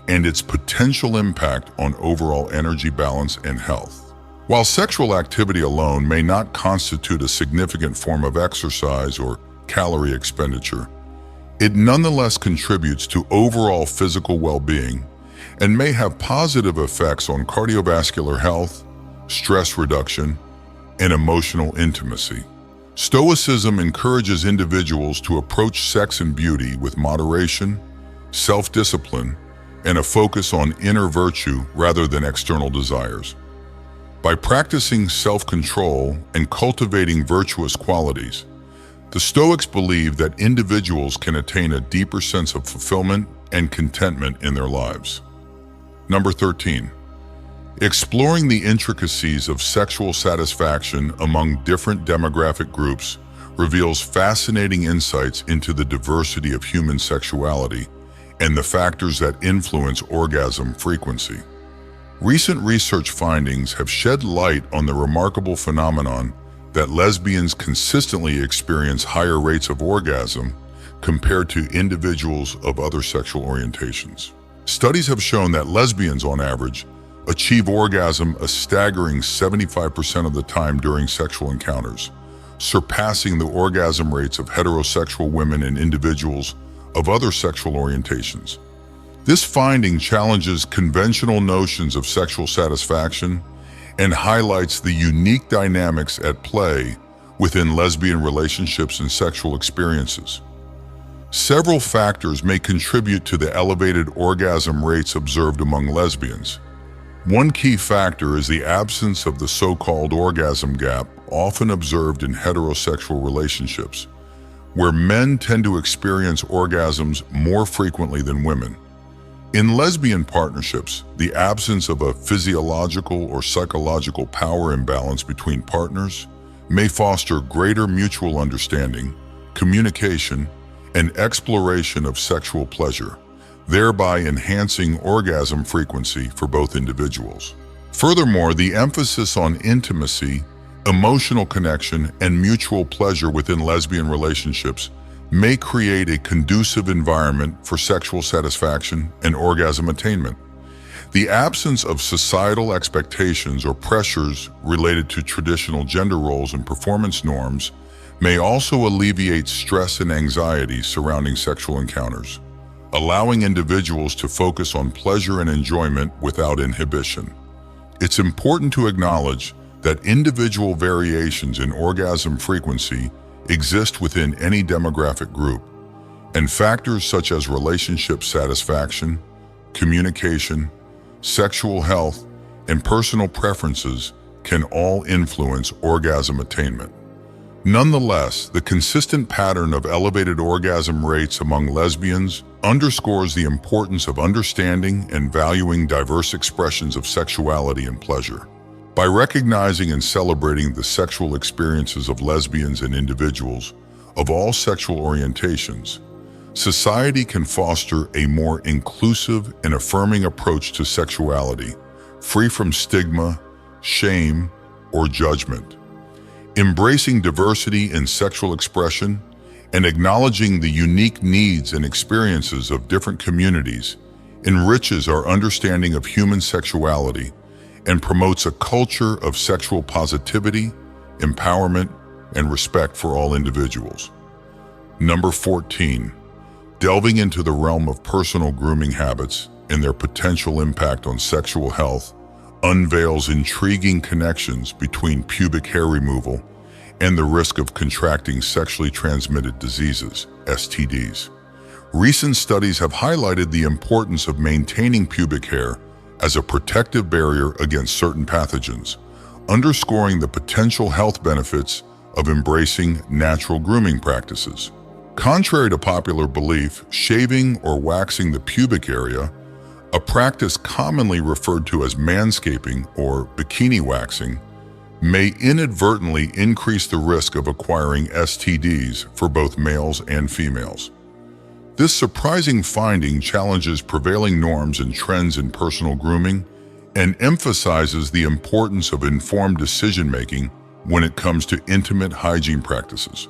and its potential impact on overall energy balance and health. While sexual activity alone may not constitute a significant form of exercise or calorie expenditure, it nonetheless contributes to overall physical well-being and may have positive effects on cardiovascular health, stress reduction, and emotional intimacy. Stoicism encourages individuals to approach sex and beauty with moderation, self-discipline, and a focus on inner virtue rather than external desires. By practicing self-control and cultivating virtuous qualities, the Stoics believe that individuals can attain a deeper sense of fulfillment and contentment in their lives. Number 13. Exploring the intricacies of sexual satisfaction among different demographic groups reveals fascinating insights into the diversity of human sexuality and the factors that influence orgasm frequency. Recent research findings have shed light on the remarkable phenomenon that lesbians consistently experience higher rates of orgasm compared to individuals of other sexual orientations. Studies have shown that lesbians, on average, achieve orgasm a staggering 75% of the time during sexual encounters, surpassing the orgasm rates of heterosexual women and individuals of other sexual orientations. This finding challenges conventional notions of sexual satisfaction and highlights the unique dynamics at play within lesbian relationships and sexual experiences. Several factors may contribute to the elevated orgasm rates observed among lesbians. One key factor is the absence of the so-called orgasm gap often observed in heterosexual relationships, where men tend to experience orgasms more frequently than women. In lesbian partnerships, the absence of a physiological or psychological power imbalance between partners may foster greater mutual understanding, communication, and exploration of sexual pleasure, thereby enhancing orgasm frequency for both individuals. Furthermore, the emphasis on intimacy, emotional connection, and mutual pleasure within lesbian relationships may create a conducive environment for sexual satisfaction and orgasm attainment. The absence of societal expectations or pressures related to traditional gender roles and performance norms may also alleviate stress and anxiety surrounding sexual encounters, allowing individuals to focus on pleasure and enjoyment without inhibition. It's important to acknowledge that individual variations in orgasm frequency exist within any demographic group, and factors such as relationship satisfaction, communication, sexual health, and personal preferences can all influence orgasm attainment. Nonetheless, the consistent pattern of elevated orgasm rates among lesbians underscores the importance of understanding and valuing diverse expressions of sexuality and pleasure. By recognizing and celebrating the sexual experiences of lesbians and individuals of all sexual orientations, society can foster a more inclusive and affirming approach to sexuality, free from stigma, shame, or judgment. Embracing diversity in sexual expression and acknowledging the unique needs and experiences of different communities enriches our understanding of human sexuality and promotes a culture of sexual positivity, empowerment, and respect for all individuals. Number 14. Delving into the realm of personal grooming habits and their potential impact on sexual health unveils intriguing connections between pubic hair removal and the risk of contracting sexually transmitted diseases, STDs. Recent studies have highlighted the importance of maintaining pubic hair as a protective barrier against certain pathogens, underscoring the potential health benefits of embracing natural grooming practices. Contrary to popular belief, shaving or waxing the pubic area, a practice commonly referred to as manscaping or bikini waxing, may inadvertently increase the risk of acquiring STDs for both males and females. This surprising finding challenges prevailing norms and trends in personal grooming and emphasizes the importance of informed decision-making when it comes to intimate hygiene practices.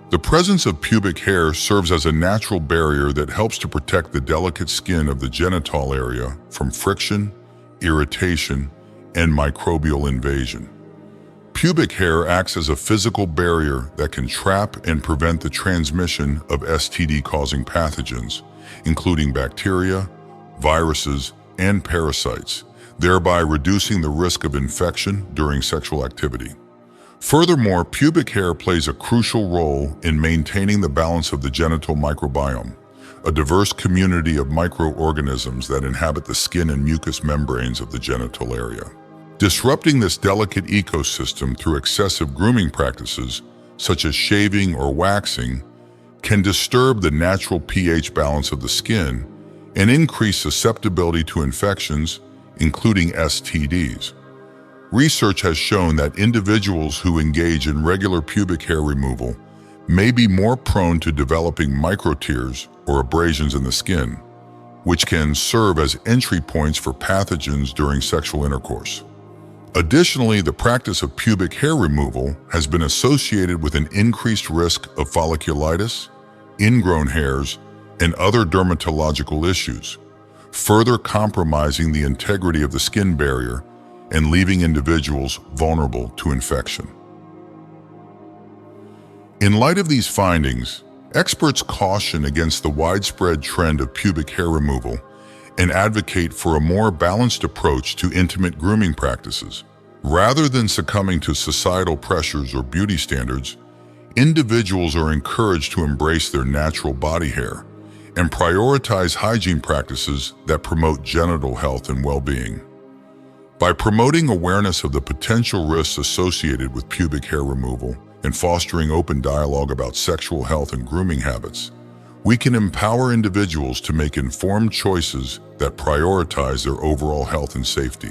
The presence of pubic hair serves as a natural barrier that helps to protect the delicate skin of the genital area from friction, irritation, and microbial invasion. Pubic hair acts as a physical barrier that can trap and prevent the transmission of STD-causing pathogens, including bacteria, viruses, and parasites, thereby reducing the risk of infection during sexual activity. Furthermore, pubic hair plays a crucial role in maintaining the balance of the genital microbiome, a diverse community of microorganisms that inhabit the skin and mucous membranes of the genital area. Disrupting this delicate ecosystem through excessive grooming practices, such as shaving or waxing, can disturb the natural pH balance of the skin and increase susceptibility to infections, including STDs. Research has shown that individuals who engage in regular pubic hair removal may be more prone to developing microtears or abrasions in the skin, which can serve as entry points for pathogens during sexual intercourse. Additionally, the practice of pubic hair removal has been associated with an increased risk of folliculitis, ingrown hairs, and other dermatological issues, further compromising the integrity of the skin barrier and leaving individuals vulnerable to infection. In light of these findings, experts caution against the widespread trend of pubic hair removal and advocate for a more balanced approach to intimate grooming practices. Rather than succumbing to societal pressures or beauty standards, individuals are encouraged to embrace their natural body hair and prioritize hygiene practices that promote genital health and well-being. By promoting awareness of the potential risks associated with pubic hair removal and fostering open dialogue about sexual health and grooming habits, we can empower individuals to make informed choices that prioritize their overall health and safety.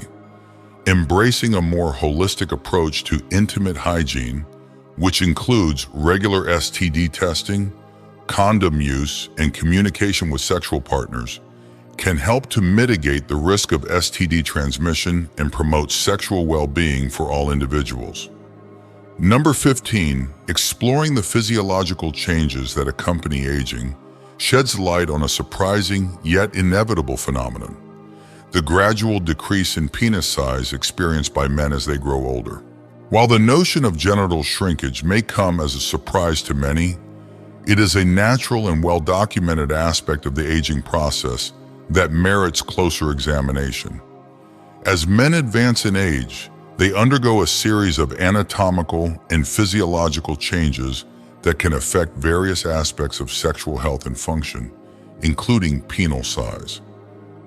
Embracing a more holistic approach to intimate hygiene, which includes regular STD testing, condom use, and communication with sexual partners, can help to mitigate the risk of STD transmission and promote sexual well-being for all individuals. Number 15, exploring the physiological changes that accompany aging sheds light on a surprising yet inevitable phenomenon: the gradual decrease in penis size experienced by men as they grow older. While the notion of genital shrinkage may come as a surprise to many, it is a natural and well-documented aspect of the aging process that merits closer examination. As men advance in age, they undergo a series of anatomical and physiological changes that can affect various aspects of sexual health and function, including penile size.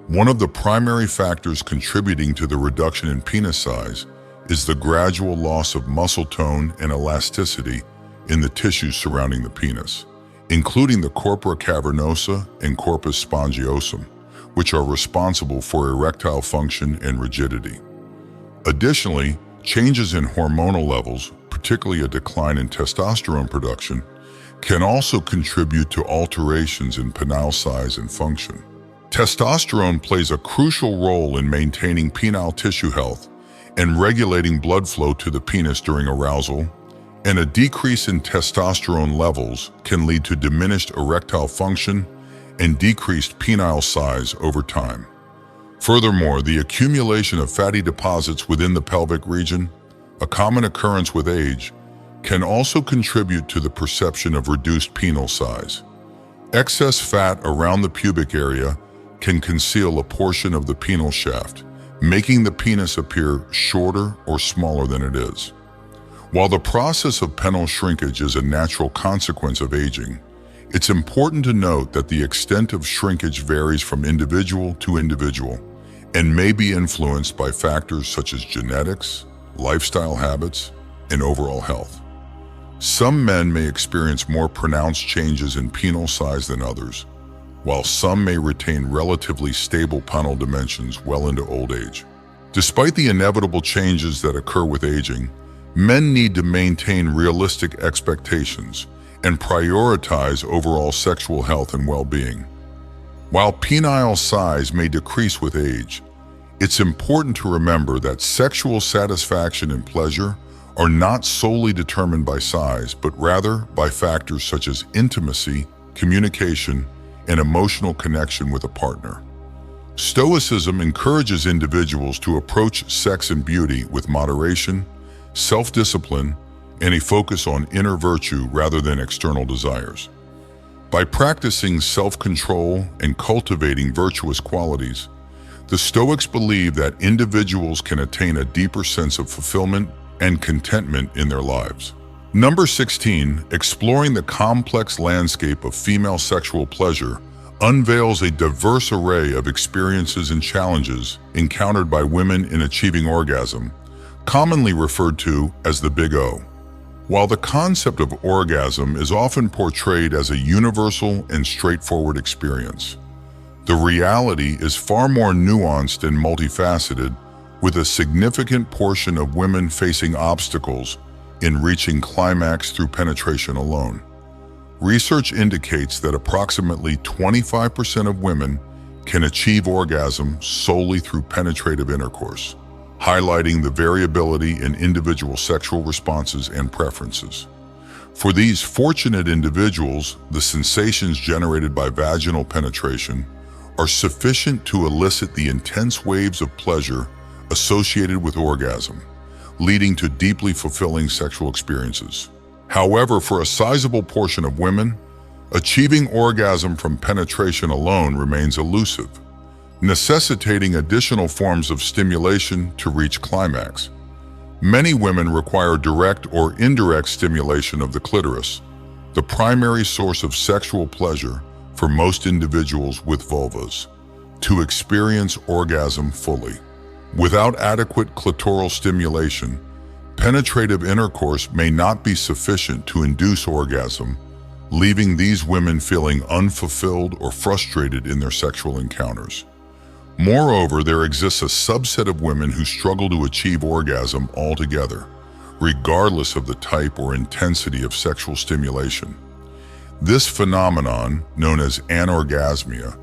One of the primary factors contributing to the reduction in penis size is the gradual loss of muscle tone and elasticity in the tissues surrounding the penis, including the corpora cavernosa and corpus spongiosum, which are responsible for erectile function and rigidity. Additionally, changes in hormonal levels, particularly a decline in testosterone production, can also contribute to alterations in penile size and function. Testosterone plays a crucial role in maintaining penile tissue health and regulating blood flow to the penis during arousal, and a decrease in testosterone levels can lead to diminished erectile function and decreased penile size over time. Furthermore, the accumulation of fatty deposits within the pelvic region, a common occurrence with age, can also contribute to the perception of reduced penile size. Excess fat around the pubic area can conceal a portion of the penile shaft, making the penis appear shorter or smaller than it is. While the process of penile shrinkage is a natural consequence of aging, it's important to note that the extent of shrinkage varies from individual to individual and may be influenced by factors such as genetics, lifestyle habits, and overall health. Some men may experience more pronounced changes in penile size than others, while some may retain relatively stable penile dimensions well into old age. Despite the inevitable changes that occur with aging, men need to maintain realistic expectations and prioritize overall sexual health and well-being. While penile size may decrease with age, it's important to remember that sexual satisfaction and pleasure are not solely determined by size, but rather by factors such as intimacy, communication, and emotional connection with a partner. Stoicism encourages individuals to approach sex and beauty with moderation, self-discipline, and a focus on inner virtue rather than external desires. By practicing self-control and cultivating virtuous qualities, the Stoics believe that individuals can attain a deeper sense of fulfillment and contentment in their lives. Number 16, exploring the complex landscape of female sexual pleasure, unveils a diverse array of experiences and challenges encountered by women in achieving orgasm, commonly referred to as the Big O. While the concept of orgasm is often portrayed as a universal and straightforward experience, the reality is far more nuanced and multifaceted, with a significant portion of women facing obstacles in reaching climax through penetration alone. Research indicates that approximately 25% of women can achieve orgasm solely through penetrative intercourse, highlighting the variability in individual sexual responses and preferences. For these fortunate individuals, the sensations generated by vaginal penetration are sufficient to elicit the intense waves of pleasure associated with orgasm, leading to deeply fulfilling sexual experiences. However, for a sizable portion of women, achieving orgasm from penetration alone remains elusive, necessitating additional forms of stimulation to reach climax. Many women require direct or indirect stimulation of the clitoris, the primary source of sexual pleasure for most individuals with vulvas, to experience orgasm fully. Without adequate clitoral stimulation, penetrative intercourse may not be sufficient to induce orgasm, leaving these women feeling unfulfilled or frustrated in their sexual encounters. Moreover, there exists a subset of women who struggle to achieve orgasm altogether, regardless of the type or intensity of sexual stimulation. This phenomenon, known as anorgasmia,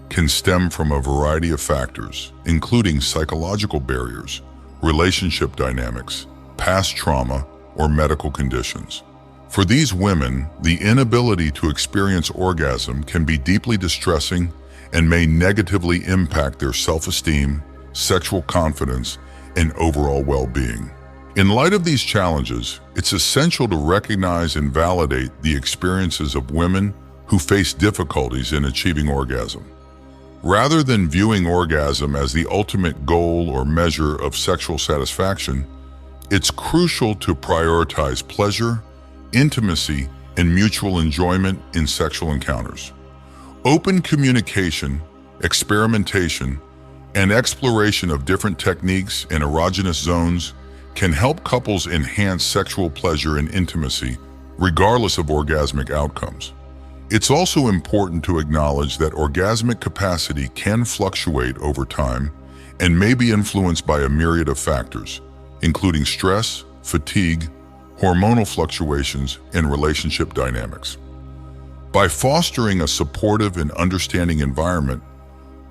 can stem from a variety of factors, including psychological barriers, relationship dynamics, past trauma, or medical conditions. For these women, the inability to experience orgasm can be deeply distressing and may negatively impact their self-esteem, sexual confidence, and overall well-being. In light of these challenges, it's essential to recognize and validate the experiences of women who face difficulties in achieving orgasm. Rather than viewing orgasm as the ultimate goal or measure of sexual satisfaction, it's crucial to prioritize pleasure, intimacy, and mutual enjoyment in sexual encounters. Open communication, experimentation, and exploration of different techniques and erogenous zones can help couples enhance sexual pleasure and intimacy, regardless of orgasmic outcomes. It's also important to acknowledge that orgasmic capacity can fluctuate over time and may be influenced by a myriad of factors, including stress, fatigue, hormonal fluctuations, and relationship dynamics. By fostering a supportive and understanding environment,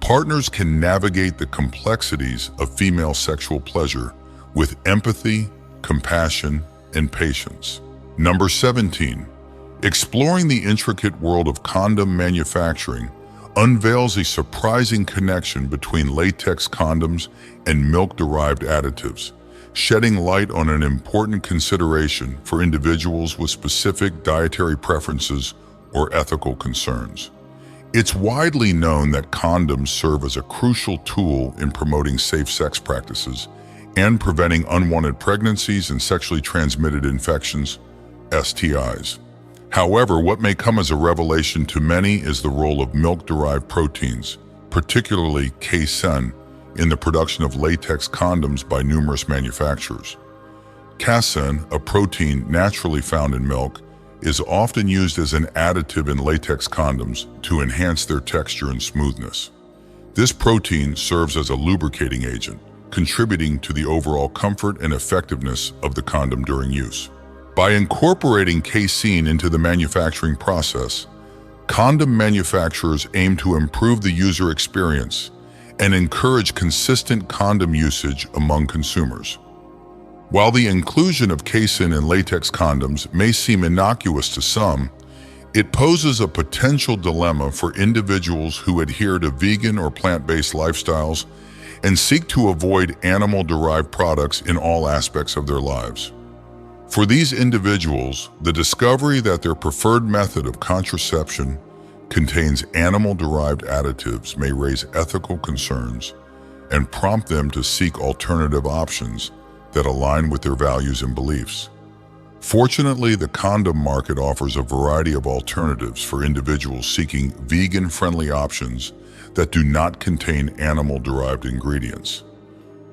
partners can navigate the complexities of female sexual pleasure with empathy, compassion, and patience. Number 17. Exploring the intricate world of condom manufacturing unveils a surprising connection between latex condoms and milk-derived additives, shedding light on an important consideration for individuals with specific dietary preferences or ethical concerns. It's widely known that condoms serve as a crucial tool in promoting safe sex practices and preventing unwanted pregnancies and sexually transmitted infections, STIs. However, what may come as a revelation to many is the role of milk-derived proteins, particularly casein, in the production of latex condoms by numerous manufacturers. Casein, a protein naturally found in milk, is often used as an additive in latex condoms to enhance their texture and smoothness. This protein serves as a lubricating agent, contributing to the overall comfort and effectiveness of the condom during use. By incorporating casein into the manufacturing process, condom manufacturers aim to improve the user experience and encourage consistent condom usage among consumers. While the inclusion of casein in latex condoms may seem innocuous to some, it poses a potential dilemma for individuals who adhere to vegan or plant-based lifestyles and seek to avoid animal-derived products in all aspects of their lives. For these individuals, the discovery that their preferred method of contraception contains animal-derived additives may raise ethical concerns and prompt them to seek alternative options that align with their values and beliefs. Fortunately, the condom market offers a variety of alternatives for individuals seeking vegan-friendly options that do not contain animal-derived ingredients.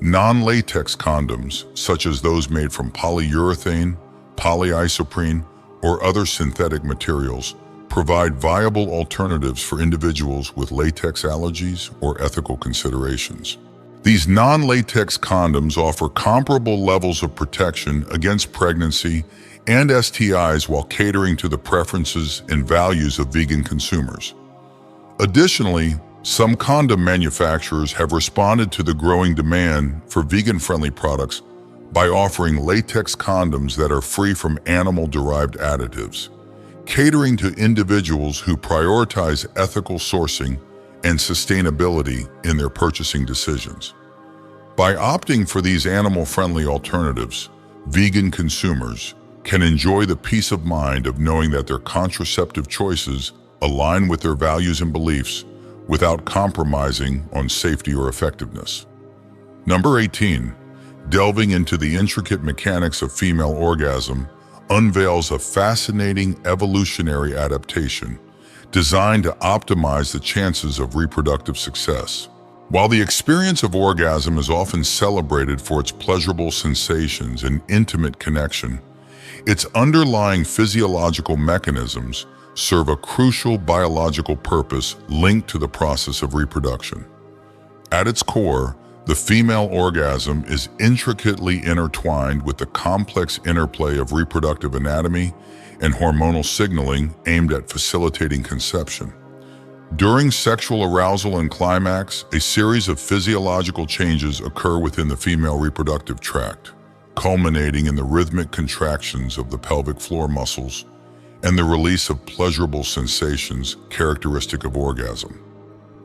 Non-latex condoms, such as those made from polyurethane, polyisoprene, or other synthetic materials, provide viable alternatives for individuals with latex allergies or ethical considerations. These non-latex condoms offer comparable levels of protection against pregnancy and STIs while catering to the preferences and values of vegan consumers. Additionally, some condom manufacturers have responded to the growing demand for vegan-friendly products by offering latex condoms that are free from animal-derived additives, catering to individuals who prioritize ethical sourcing and sustainability in their purchasing decisions. By opting for these animal-friendly alternatives, vegan consumers can enjoy the peace of mind of knowing that their contraceptive choices align with their values and beliefs without compromising on safety or effectiveness. Number 18. Delving into the intricate mechanics of female orgasm unveils a fascinating evolutionary adaptation designed to optimize the chances of reproductive success. While the experience of orgasm is often celebrated for its pleasurable sensations and intimate connection, its underlying physiological mechanisms serve a crucial biological purpose linked to the process of reproduction. At its core, the female orgasm is intricately intertwined with the complex interplay of reproductive anatomy and hormonal signaling aimed at facilitating conception. During sexual arousal and climax, a series of physiological changes occur within the female reproductive tract, culminating in the rhythmic contractions of the pelvic floor muscles and the release of pleasurable sensations characteristic of orgasm.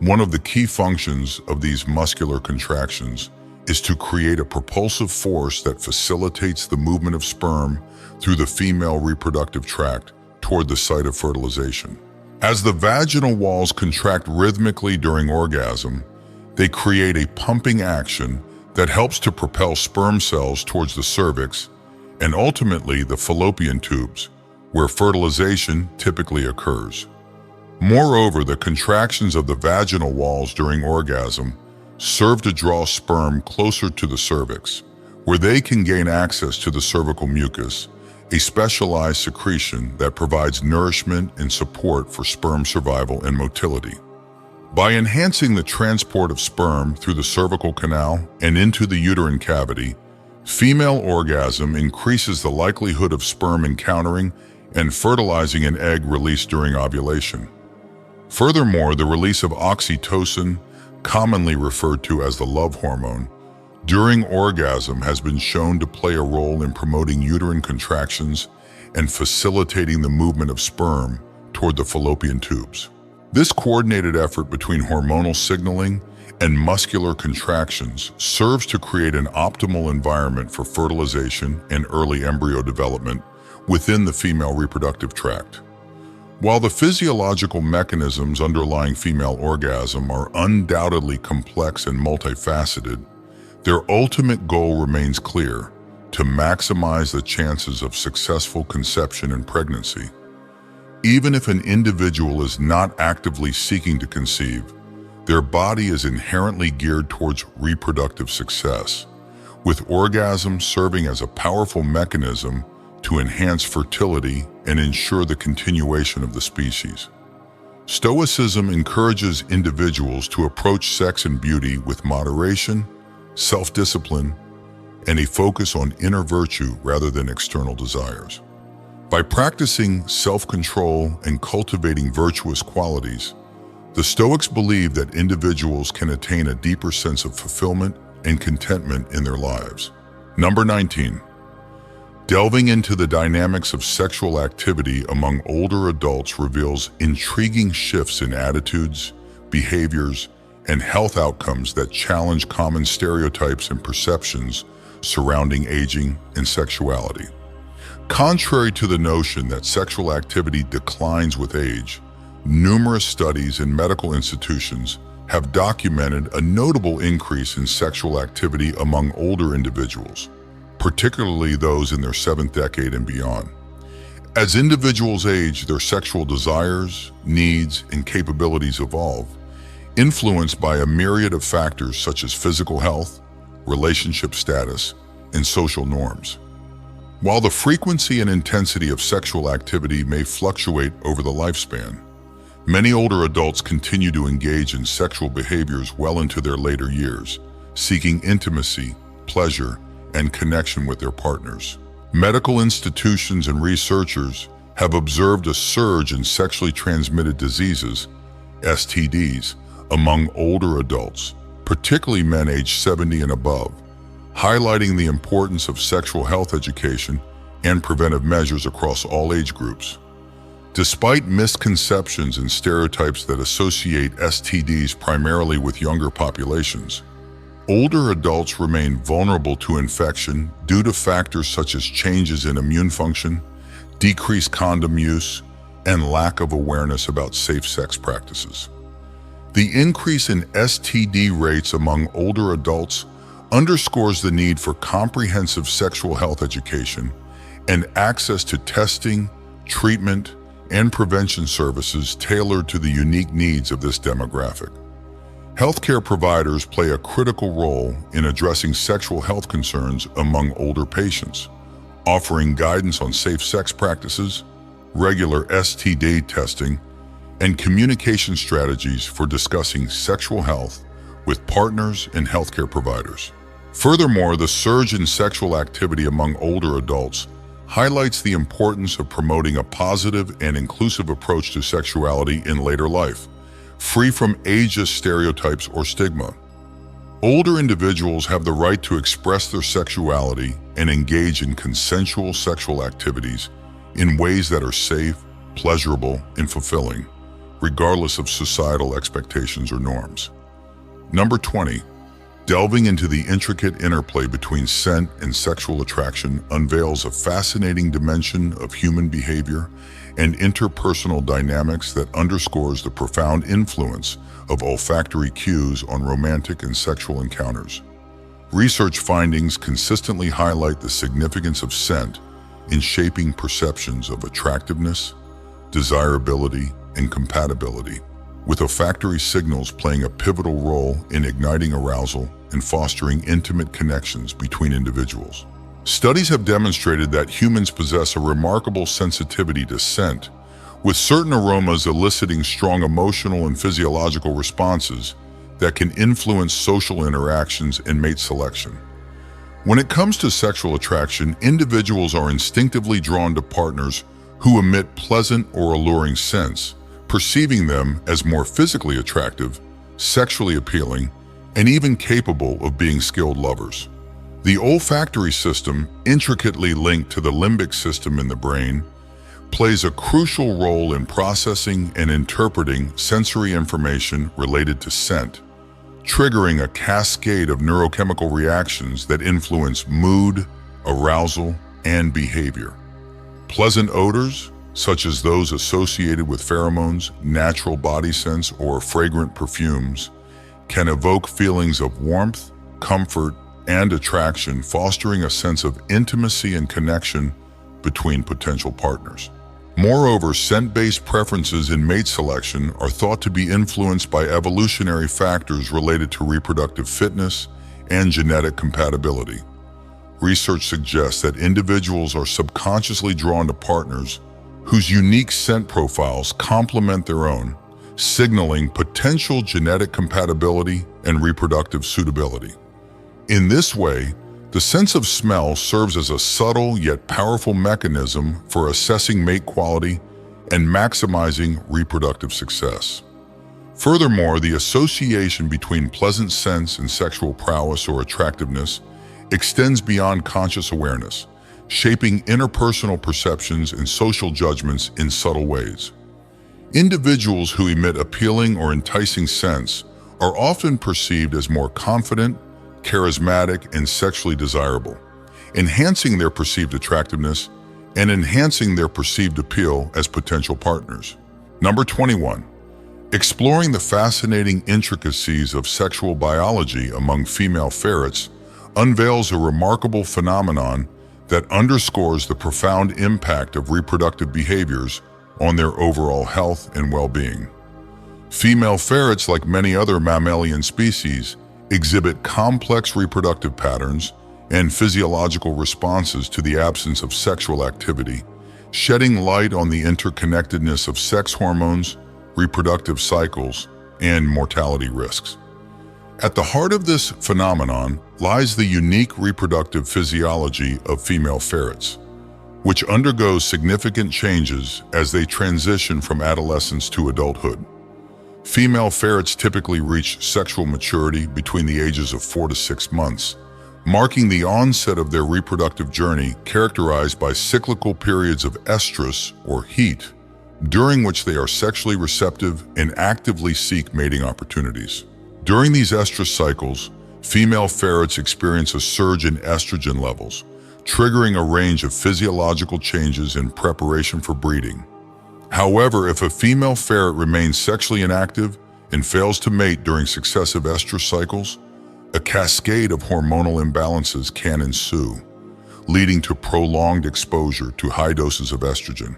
One of the key functions of these muscular contractions is to create a propulsive force that facilitates the movement of sperm through the female reproductive tract toward the site of fertilization. As the vaginal walls contract rhythmically during orgasm, they create a pumping action that helps to propel sperm cells towards the cervix and ultimately the fallopian tubes, where fertilization typically occurs. Moreover, the contractions of the vaginal walls during orgasm serve to draw sperm closer to the cervix, where they can gain access to the cervical mucus, a specialized secretion that provides nourishment and support for sperm survival and motility. By enhancing the transport of sperm through the cervical canal and into the uterine cavity, female orgasm increases the likelihood of sperm encountering and fertilizing an egg released during ovulation. Furthermore, the release of oxytocin, commonly referred to as the love hormone, during orgasm has been shown to play a role in promoting uterine contractions and facilitating the movement of sperm toward the fallopian tubes. This coordinated effort between hormonal signaling and muscular contractions serves to create an optimal environment for fertilization and early embryo development within the female reproductive tract. While the physiological mechanisms underlying female orgasm are undoubtedly complex and multifaceted, their ultimate goal remains clear: to maximize the chances of successful conception and pregnancy. Even if an individual is not actively seeking to conceive, their body is inherently geared towards reproductive success, with orgasm serving as a powerful mechanism to enhance fertility and ensure the continuation of the species. Stoicism encourages individuals to approach sex and beauty with moderation, self-discipline, and a focus on inner virtue rather than external desires. By practicing self-control and cultivating virtuous qualities, the Stoics believe that individuals can attain a deeper sense of fulfillment and contentment in their lives. Number 19. Delving into the dynamics of sexual activity among older adults reveals intriguing shifts in attitudes, behaviors, and health outcomes that challenge common stereotypes and perceptions surrounding aging and sexuality. Contrary to the notion that sexual activity declines with age, numerous studies in medical institutions have documented a notable increase in sexual activity among older individuals, particularly those in their 7th decade and beyond. As individuals age, their sexual desires, needs, and capabilities evolve, influenced by a myriad of factors such as physical health, relationship status, and social norms. While the frequency and intensity of sexual activity may fluctuate over the lifespan, many older adults continue to engage in sexual behaviors well into their later years, seeking intimacy, pleasure, and connection with their partners. Medical institutions and researchers have observed a surge in sexually transmitted diseases, STDs, among older adults, particularly men aged 70 and above, highlighting the importance of sexual health education and preventive measures across all age groups. Despite misconceptions and stereotypes that associate STDs primarily with younger populations, older adults remain vulnerable to infection due to factors such as changes in immune function, decreased condom use, and lack of awareness about safe sex practices. The increase in STD rates among older adults underscores the need for comprehensive sexual health education and access to testing, treatment, and prevention services tailored to the unique needs of this demographic. Healthcare providers play a critical role in addressing sexual health concerns among older patients, offering guidance on safe sex practices, regular STD testing, and communication strategies for discussing sexual health with partners and healthcare providers. Furthermore, the surge in sexual activity among older adults highlights the importance of promoting a positive and inclusive approach to sexuality in later life, free from ageist stereotypes or stigma. Older individuals have the right to express their sexuality and engage in consensual sexual activities in ways that are safe, pleasurable, and fulfilling, regardless of societal expectations or norms. Number 20. Delving into the intricate interplay between scent and sexual attraction unveils a fascinating dimension of human behavior and interpersonal dynamics that underscores the profound influence of olfactory cues on romantic and sexual encounters. Research findings consistently highlight the significance of scent in shaping perceptions of attractiveness, desirability, and compatibility, with olfactory signals playing a pivotal role in igniting arousal and fostering intimate connections between individuals. Studies have demonstrated that humans possess a remarkable sensitivity to scent, with certain aromas eliciting strong emotional and physiological responses that can influence social interactions and mate selection. When it comes to sexual attraction, individuals are instinctively drawn to partners who emit pleasant or alluring scents, perceiving them as more physically attractive, sexually appealing, and even capable of being skilled lovers. The olfactory system, intricately linked to the limbic system in the brain, plays a crucial role in processing and interpreting sensory information related to scent, triggering a cascade of neurochemical reactions that influence mood, arousal, and behavior. Pleasant odors, such as those associated with pheromones, natural body scents, or fragrant perfumes, can evoke feelings of warmth, comfort, and attraction, fostering a sense of intimacy and connection between potential partners. Moreover, scent-based preferences in mate selection are thought to be influenced by evolutionary factors related to reproductive fitness and genetic compatibility. Research suggests that individuals are subconsciously drawn to partners whose unique scent profiles complement their own, signaling potential genetic compatibility and reproductive suitability. In this way, the sense of smell serves as a subtle yet powerful mechanism for assessing mate quality and maximizing reproductive success. Furthermore, the association between pleasant scents and sexual prowess or attractiveness extends beyond conscious awareness, shaping interpersonal perceptions and social judgments in subtle ways. Individuals who emit appealing or enticing scents are often perceived as more confident, charismatic, and sexually desirable, enhancing their perceived attractiveness and enhancing their perceived appeal as potential partners. Number 21. Exploring the fascinating intricacies of sexual biology among female ferrets unveils a remarkable phenomenon that underscores the profound impact of reproductive behaviors on their overall health and well-being. Female ferrets, like many other mammalian species, exhibit complex reproductive patterns and physiological responses to the absence of sexual activity, shedding light on the interconnectedness of sex hormones, reproductive cycles, and mortality risks. At the heart of this phenomenon lies the unique reproductive physiology of female ferrets, which undergoes significant changes as they transition from adolescence to adulthood. Female ferrets typically reach sexual maturity between the ages of 4 to 6 months, marking the onset of their reproductive journey characterized by cyclical periods of estrus or heat, during which they are sexually receptive and actively seek mating opportunities. During these estrus cycles, female ferrets experience a surge in estrogen levels, triggering a range of physiological changes in preparation for breeding. However, if a female ferret remains sexually inactive and fails to mate during successive estrus cycles, a cascade of hormonal imbalances can ensue, leading to prolonged exposure to high doses of estrogen.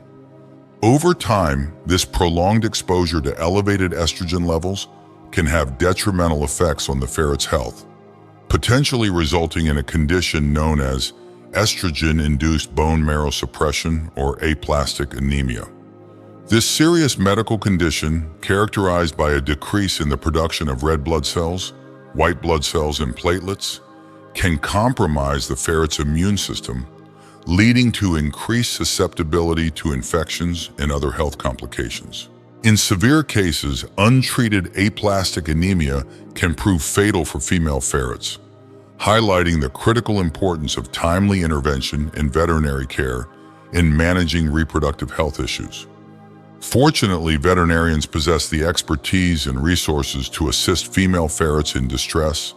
Over time, this prolonged exposure to elevated estrogen levels can have detrimental effects on the ferret's health, potentially resulting in a condition known as estrogen-induced bone marrow suppression or aplastic anemia. This serious medical condition, characterized by a decrease in the production of red blood cells, white blood cells, and platelets, can compromise the ferret's immune system, leading to increased susceptibility to infections and other health complications. In severe cases, untreated aplastic anemia can prove fatal for female ferrets, highlighting the critical importance of timely intervention and veterinary care in managing reproductive health issues. Fortunately, veterinarians possess the expertise and resources to assist female ferrets in distress,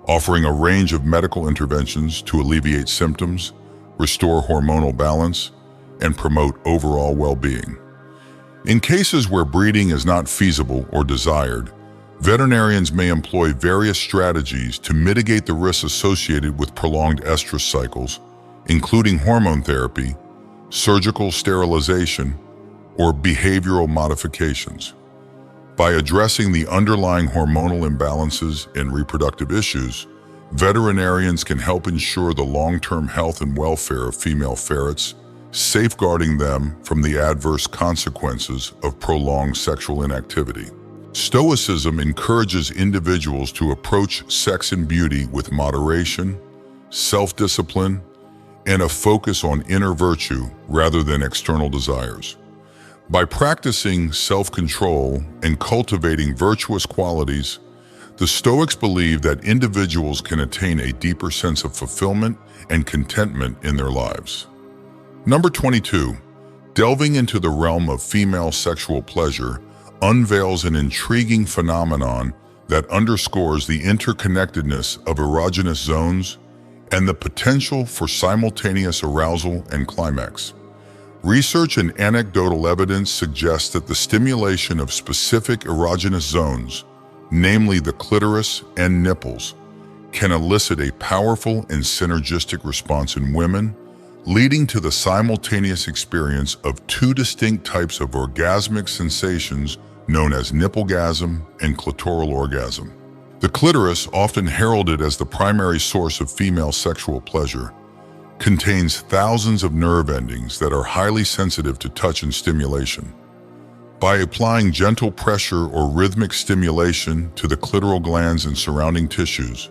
offering a range of medical interventions to alleviate symptoms, restore hormonal balance, and promote overall well-being. In cases where breeding is not feasible or desired, veterinarians may employ various strategies to mitigate the risks associated with prolonged estrus cycles, including hormone therapy, surgical sterilization, or behavioral modifications. By addressing the underlying hormonal imbalances and reproductive issues, veterinarians can help ensure the long-term health and welfare of female ferrets, safeguarding them from the adverse consequences of prolonged sexual inactivity. Stoicism encourages individuals to approach sex and beauty with moderation, self-discipline, and a focus on inner virtue rather than external desires. By practicing self-control and cultivating virtuous qualities, the Stoics believe that individuals can attain a deeper sense of fulfillment and contentment in their lives. Number 22, delving into the realm of female sexual pleasure unveils an intriguing phenomenon that underscores the interconnectedness of erogenous zones and the potential for simultaneous arousal and climax. Research and anecdotal evidence suggests that the stimulation of specific erogenous zones, namely the clitoris and nipples, can elicit a powerful and synergistic response in women, leading to the simultaneous experience of two distinct types of orgasmic sensations known as nipplegasm and clitoral orgasm. The clitoris, often heralded as the primary source of female sexual pleasure, contains thousands of nerve endings that are highly sensitive to touch and stimulation. By applying gentle pressure or rhythmic stimulation to the clitoral glands and surrounding tissues,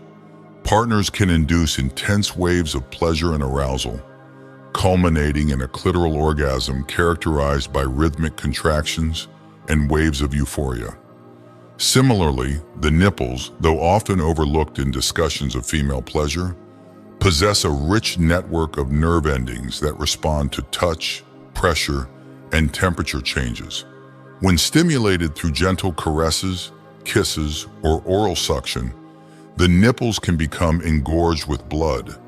partners can induce intense waves of pleasure and arousal, culminating in a clitoral orgasm characterized by rhythmic contractions and waves of euphoria. Similarly, the nipples, though often overlooked in discussions of female pleasure, possess a rich network of nerve endings that respond to touch, pressure, and temperature changes. When stimulated through gentle caresses, kisses, or oral suction, the nipples can become engorged with blood,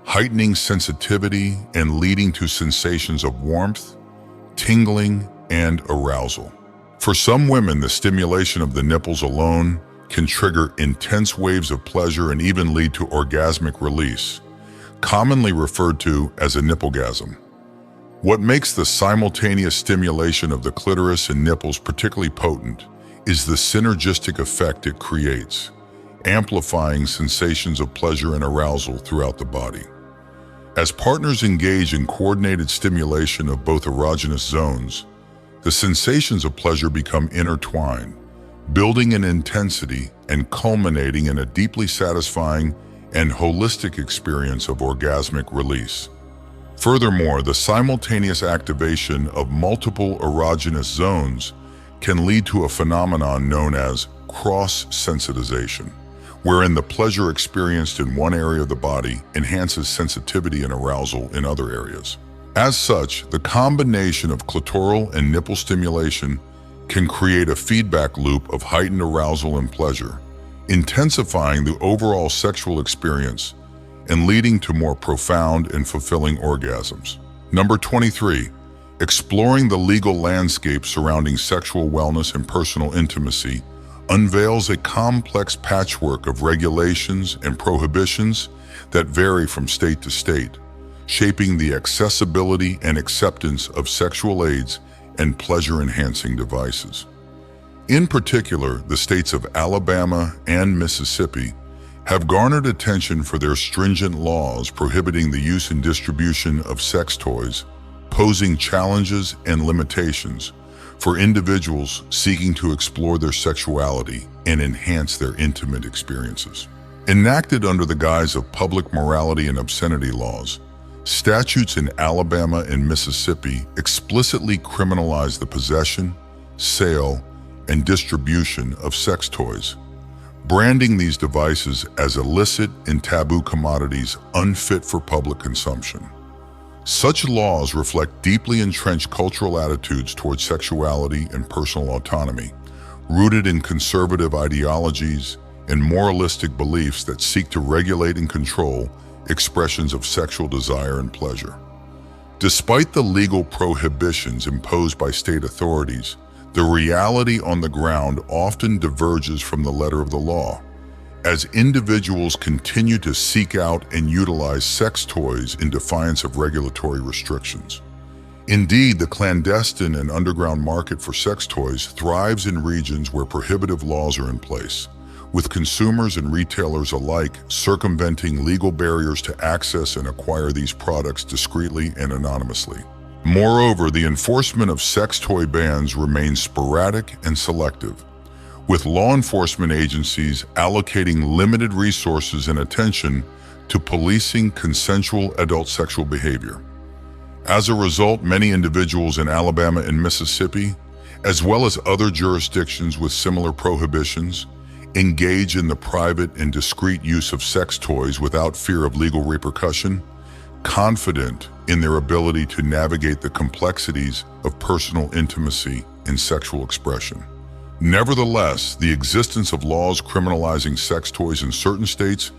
heightening sensitivity and leading to sensations of warmth, tingling, and arousal. For some women, the stimulation of the nipples alone can trigger intense waves of pleasure and even lead to orgasmic release, commonly referred to as a nipplegasm. What makes the simultaneous stimulation of the clitoris and nipples particularly potent is the synergistic effect it creates, amplifying sensations of pleasure and arousal throughout the body. As partners engage in coordinated stimulation of both erogenous zones, the sensations of pleasure become intertwined, building in intensity and culminating in a deeply satisfying and holistic experience of orgasmic release. Furthermore, the simultaneous activation of multiple erogenous zones can lead to a phenomenon known as cross-sensitization, wherein the pleasure experienced in one area of the body enhances sensitivity and arousal in other areas. As such, the combination of clitoral and nipple stimulation can create a feedback loop of heightened arousal and pleasure, intensifying the overall sexual experience and leading to more profound and fulfilling orgasms. Number 23, exploring the legal landscape surrounding sexual wellness and personal intimacy unveils a complex patchwork of regulations and prohibitions that vary from state to state, shaping the accessibility and acceptance of sexual aids and pleasure-enhancing devices. In particular, the states of Alabama and Mississippi have garnered attention for their stringent laws prohibiting the use and distribution of sex toys, posing challenges and limitations for individuals seeking to explore their sexuality and enhance their intimate experiences. Enacted under the guise of public morality and obscenity laws, statutes in Alabama and Mississippi explicitly criminalize the possession, sale, and distribution of sex toys, branding these devices as illicit and taboo commodities unfit for public consumption. Such laws reflect deeply entrenched cultural attitudes towards sexuality and personal autonomy, rooted in conservative ideologies and moralistic beliefs that seek to regulate and control expressions of sexual desire and pleasure. Despite the legal prohibitions imposed by state authorities, the reality on the ground often diverges from the letter of the law, as individuals continue to seek out and utilize sex toys in defiance of regulatory restrictions. Indeed, the clandestine and underground market for sex toys thrives in regions where prohibitive laws are in place, with consumers and retailers alike circumventing legal barriers to access and acquire these products discreetly and anonymously. Moreover, the enforcement of sex toy bans remains sporadic and selective, with law enforcement agencies allocating limited resources and attention to policing consensual adult sexual behavior. As a result, many individuals in Alabama and Mississippi, as well as other jurisdictions with similar prohibitions, engage in the private and discreet use of sex toys without fear of legal repercussion, confident in their ability to navigate the complexities of personal intimacy and sexual expression. Nevertheless, the existence of laws criminalizing sex toys in certain states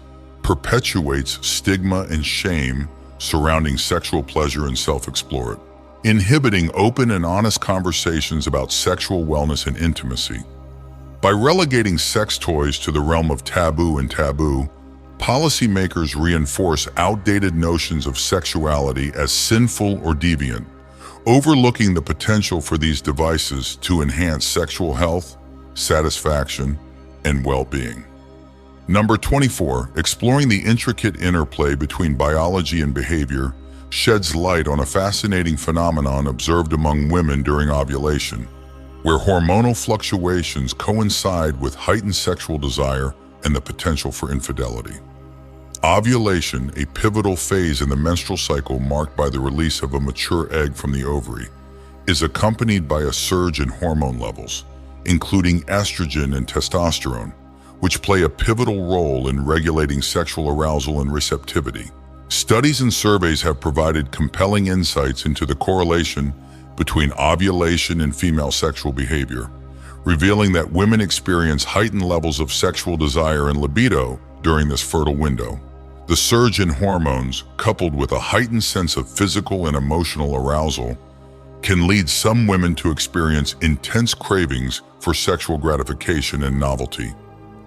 perpetuates stigma and shame surrounding sexual pleasure and self-exploration, inhibiting open and honest conversations about sexual wellness and intimacy. By relegating sex toys to the realm of taboo and taboo, policymakers reinforce outdated notions of sexuality as sinful or deviant, overlooking the potential for these devices to enhance sexual health, satisfaction, and well-being. Number 24, exploring the intricate interplay between biology and behavior sheds light on a fascinating phenomenon observed among women during ovulation, where hormonal fluctuations coincide with heightened sexual desire and the potential for infidelity. Ovulation, a pivotal phase in the menstrual cycle marked by the release of a mature egg from the ovary, is accompanied by a surge in hormone levels, including estrogen and testosterone, which play a pivotal role in regulating sexual arousal and receptivity. Studies and surveys have provided compelling insights into the correlation between ovulation and female sexual behavior, revealing that women experience heightened levels of sexual desire and libido during this fertile window. The surge in hormones, coupled with a heightened sense of physical and emotional arousal, can lead some women to experience intense cravings for sexual gratification and novelty,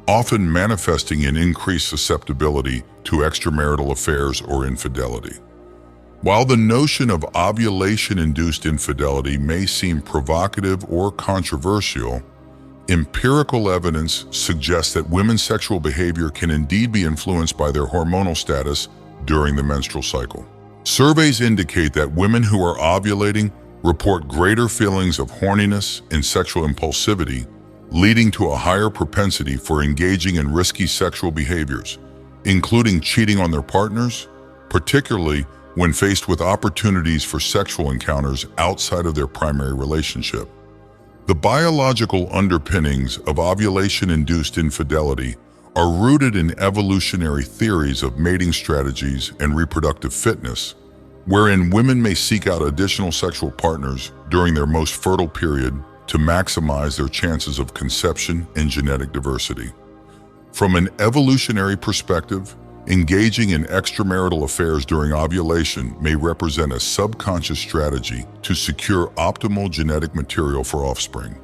often manifesting in increased susceptibility to extramarital affairs or infidelity. While the notion of ovulation-induced infidelity may seem provocative or controversial, empirical evidence suggests that women's sexual behavior can indeed be influenced by their hormonal status during the menstrual cycle. Surveys indicate that women who are ovulating report greater feelings of horniness and sexual impulsivity, leading to a higher propensity for engaging in risky sexual behaviors, including cheating on their partners, particularly when faced with opportunities for sexual encounters outside of their primary relationship. The biological underpinnings of ovulation-induced infidelity are rooted in evolutionary theories of mating strategies and reproductive fitness, wherein women may seek out additional sexual partners during their most fertile period to maximize their chances of conception and genetic diversity. From an evolutionary perspective, engaging in extramarital affairs during ovulation may represent a subconscious strategy to secure optimal genetic material for offspring,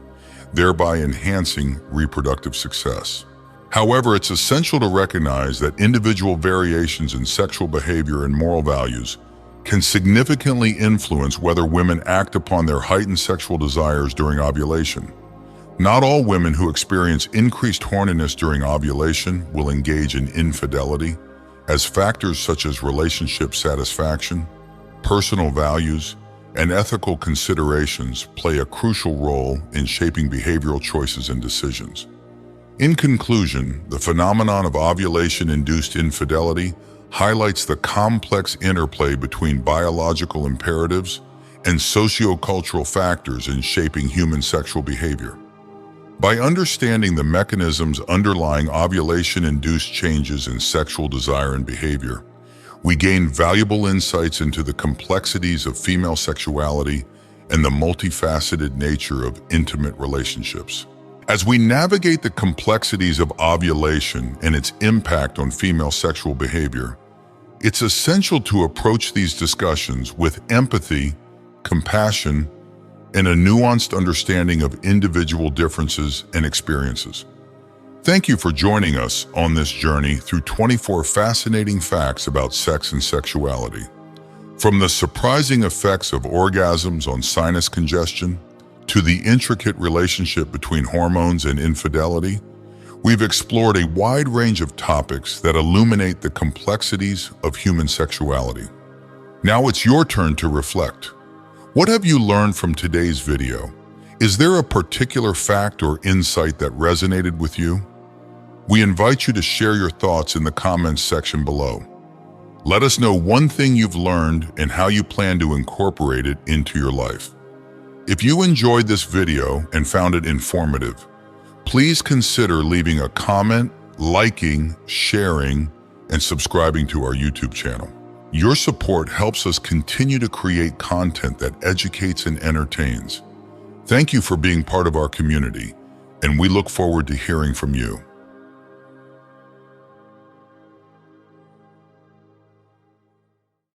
thereby enhancing reproductive success. However, it's essential to recognize that individual variations in sexual behavior and moral values can significantly influence whether women act upon their heightened sexual desires during ovulation. Not all women who experience increased horniness during ovulation will engage in infidelity, as factors such as relationship satisfaction, personal values, and ethical considerations play a crucial role in shaping behavioral choices and decisions. In conclusion, the phenomenon of ovulation-induced infidelity highlights the complex interplay between biological imperatives and sociocultural factors in shaping human sexual behavior. By understanding the mechanisms underlying ovulation-induced changes in sexual desire and behavior, we gain valuable insights into the complexities of female sexuality and the multifaceted nature of intimate relationships. As we navigate the complexities of ovulation and its impact on female sexual behavior, it's essential to approach these discussions with empathy, compassion, and a nuanced understanding of individual differences and experiences. Thank you for joining us on this journey through 24 fascinating facts about sex and sexuality. From the surprising effects of orgasms on sinus congestion to the intricate relationship between hormones and infidelity, we've explored a wide range of topics that illuminate the complexities of human sexuality. Now it's your turn to reflect. What have you learned from today's video? Is there a particular fact or insight that resonated with you? We invite you to share your thoughts in the comments section below. Let us know one thing you've learned and how you plan to incorporate it into your life. If you enjoyed this video and found it informative, please consider leaving a comment, liking, sharing, and subscribing to our YouTube channel. Your support helps us continue to create content that educates and entertains. Thank you for being part of our community, and we look forward to hearing from you.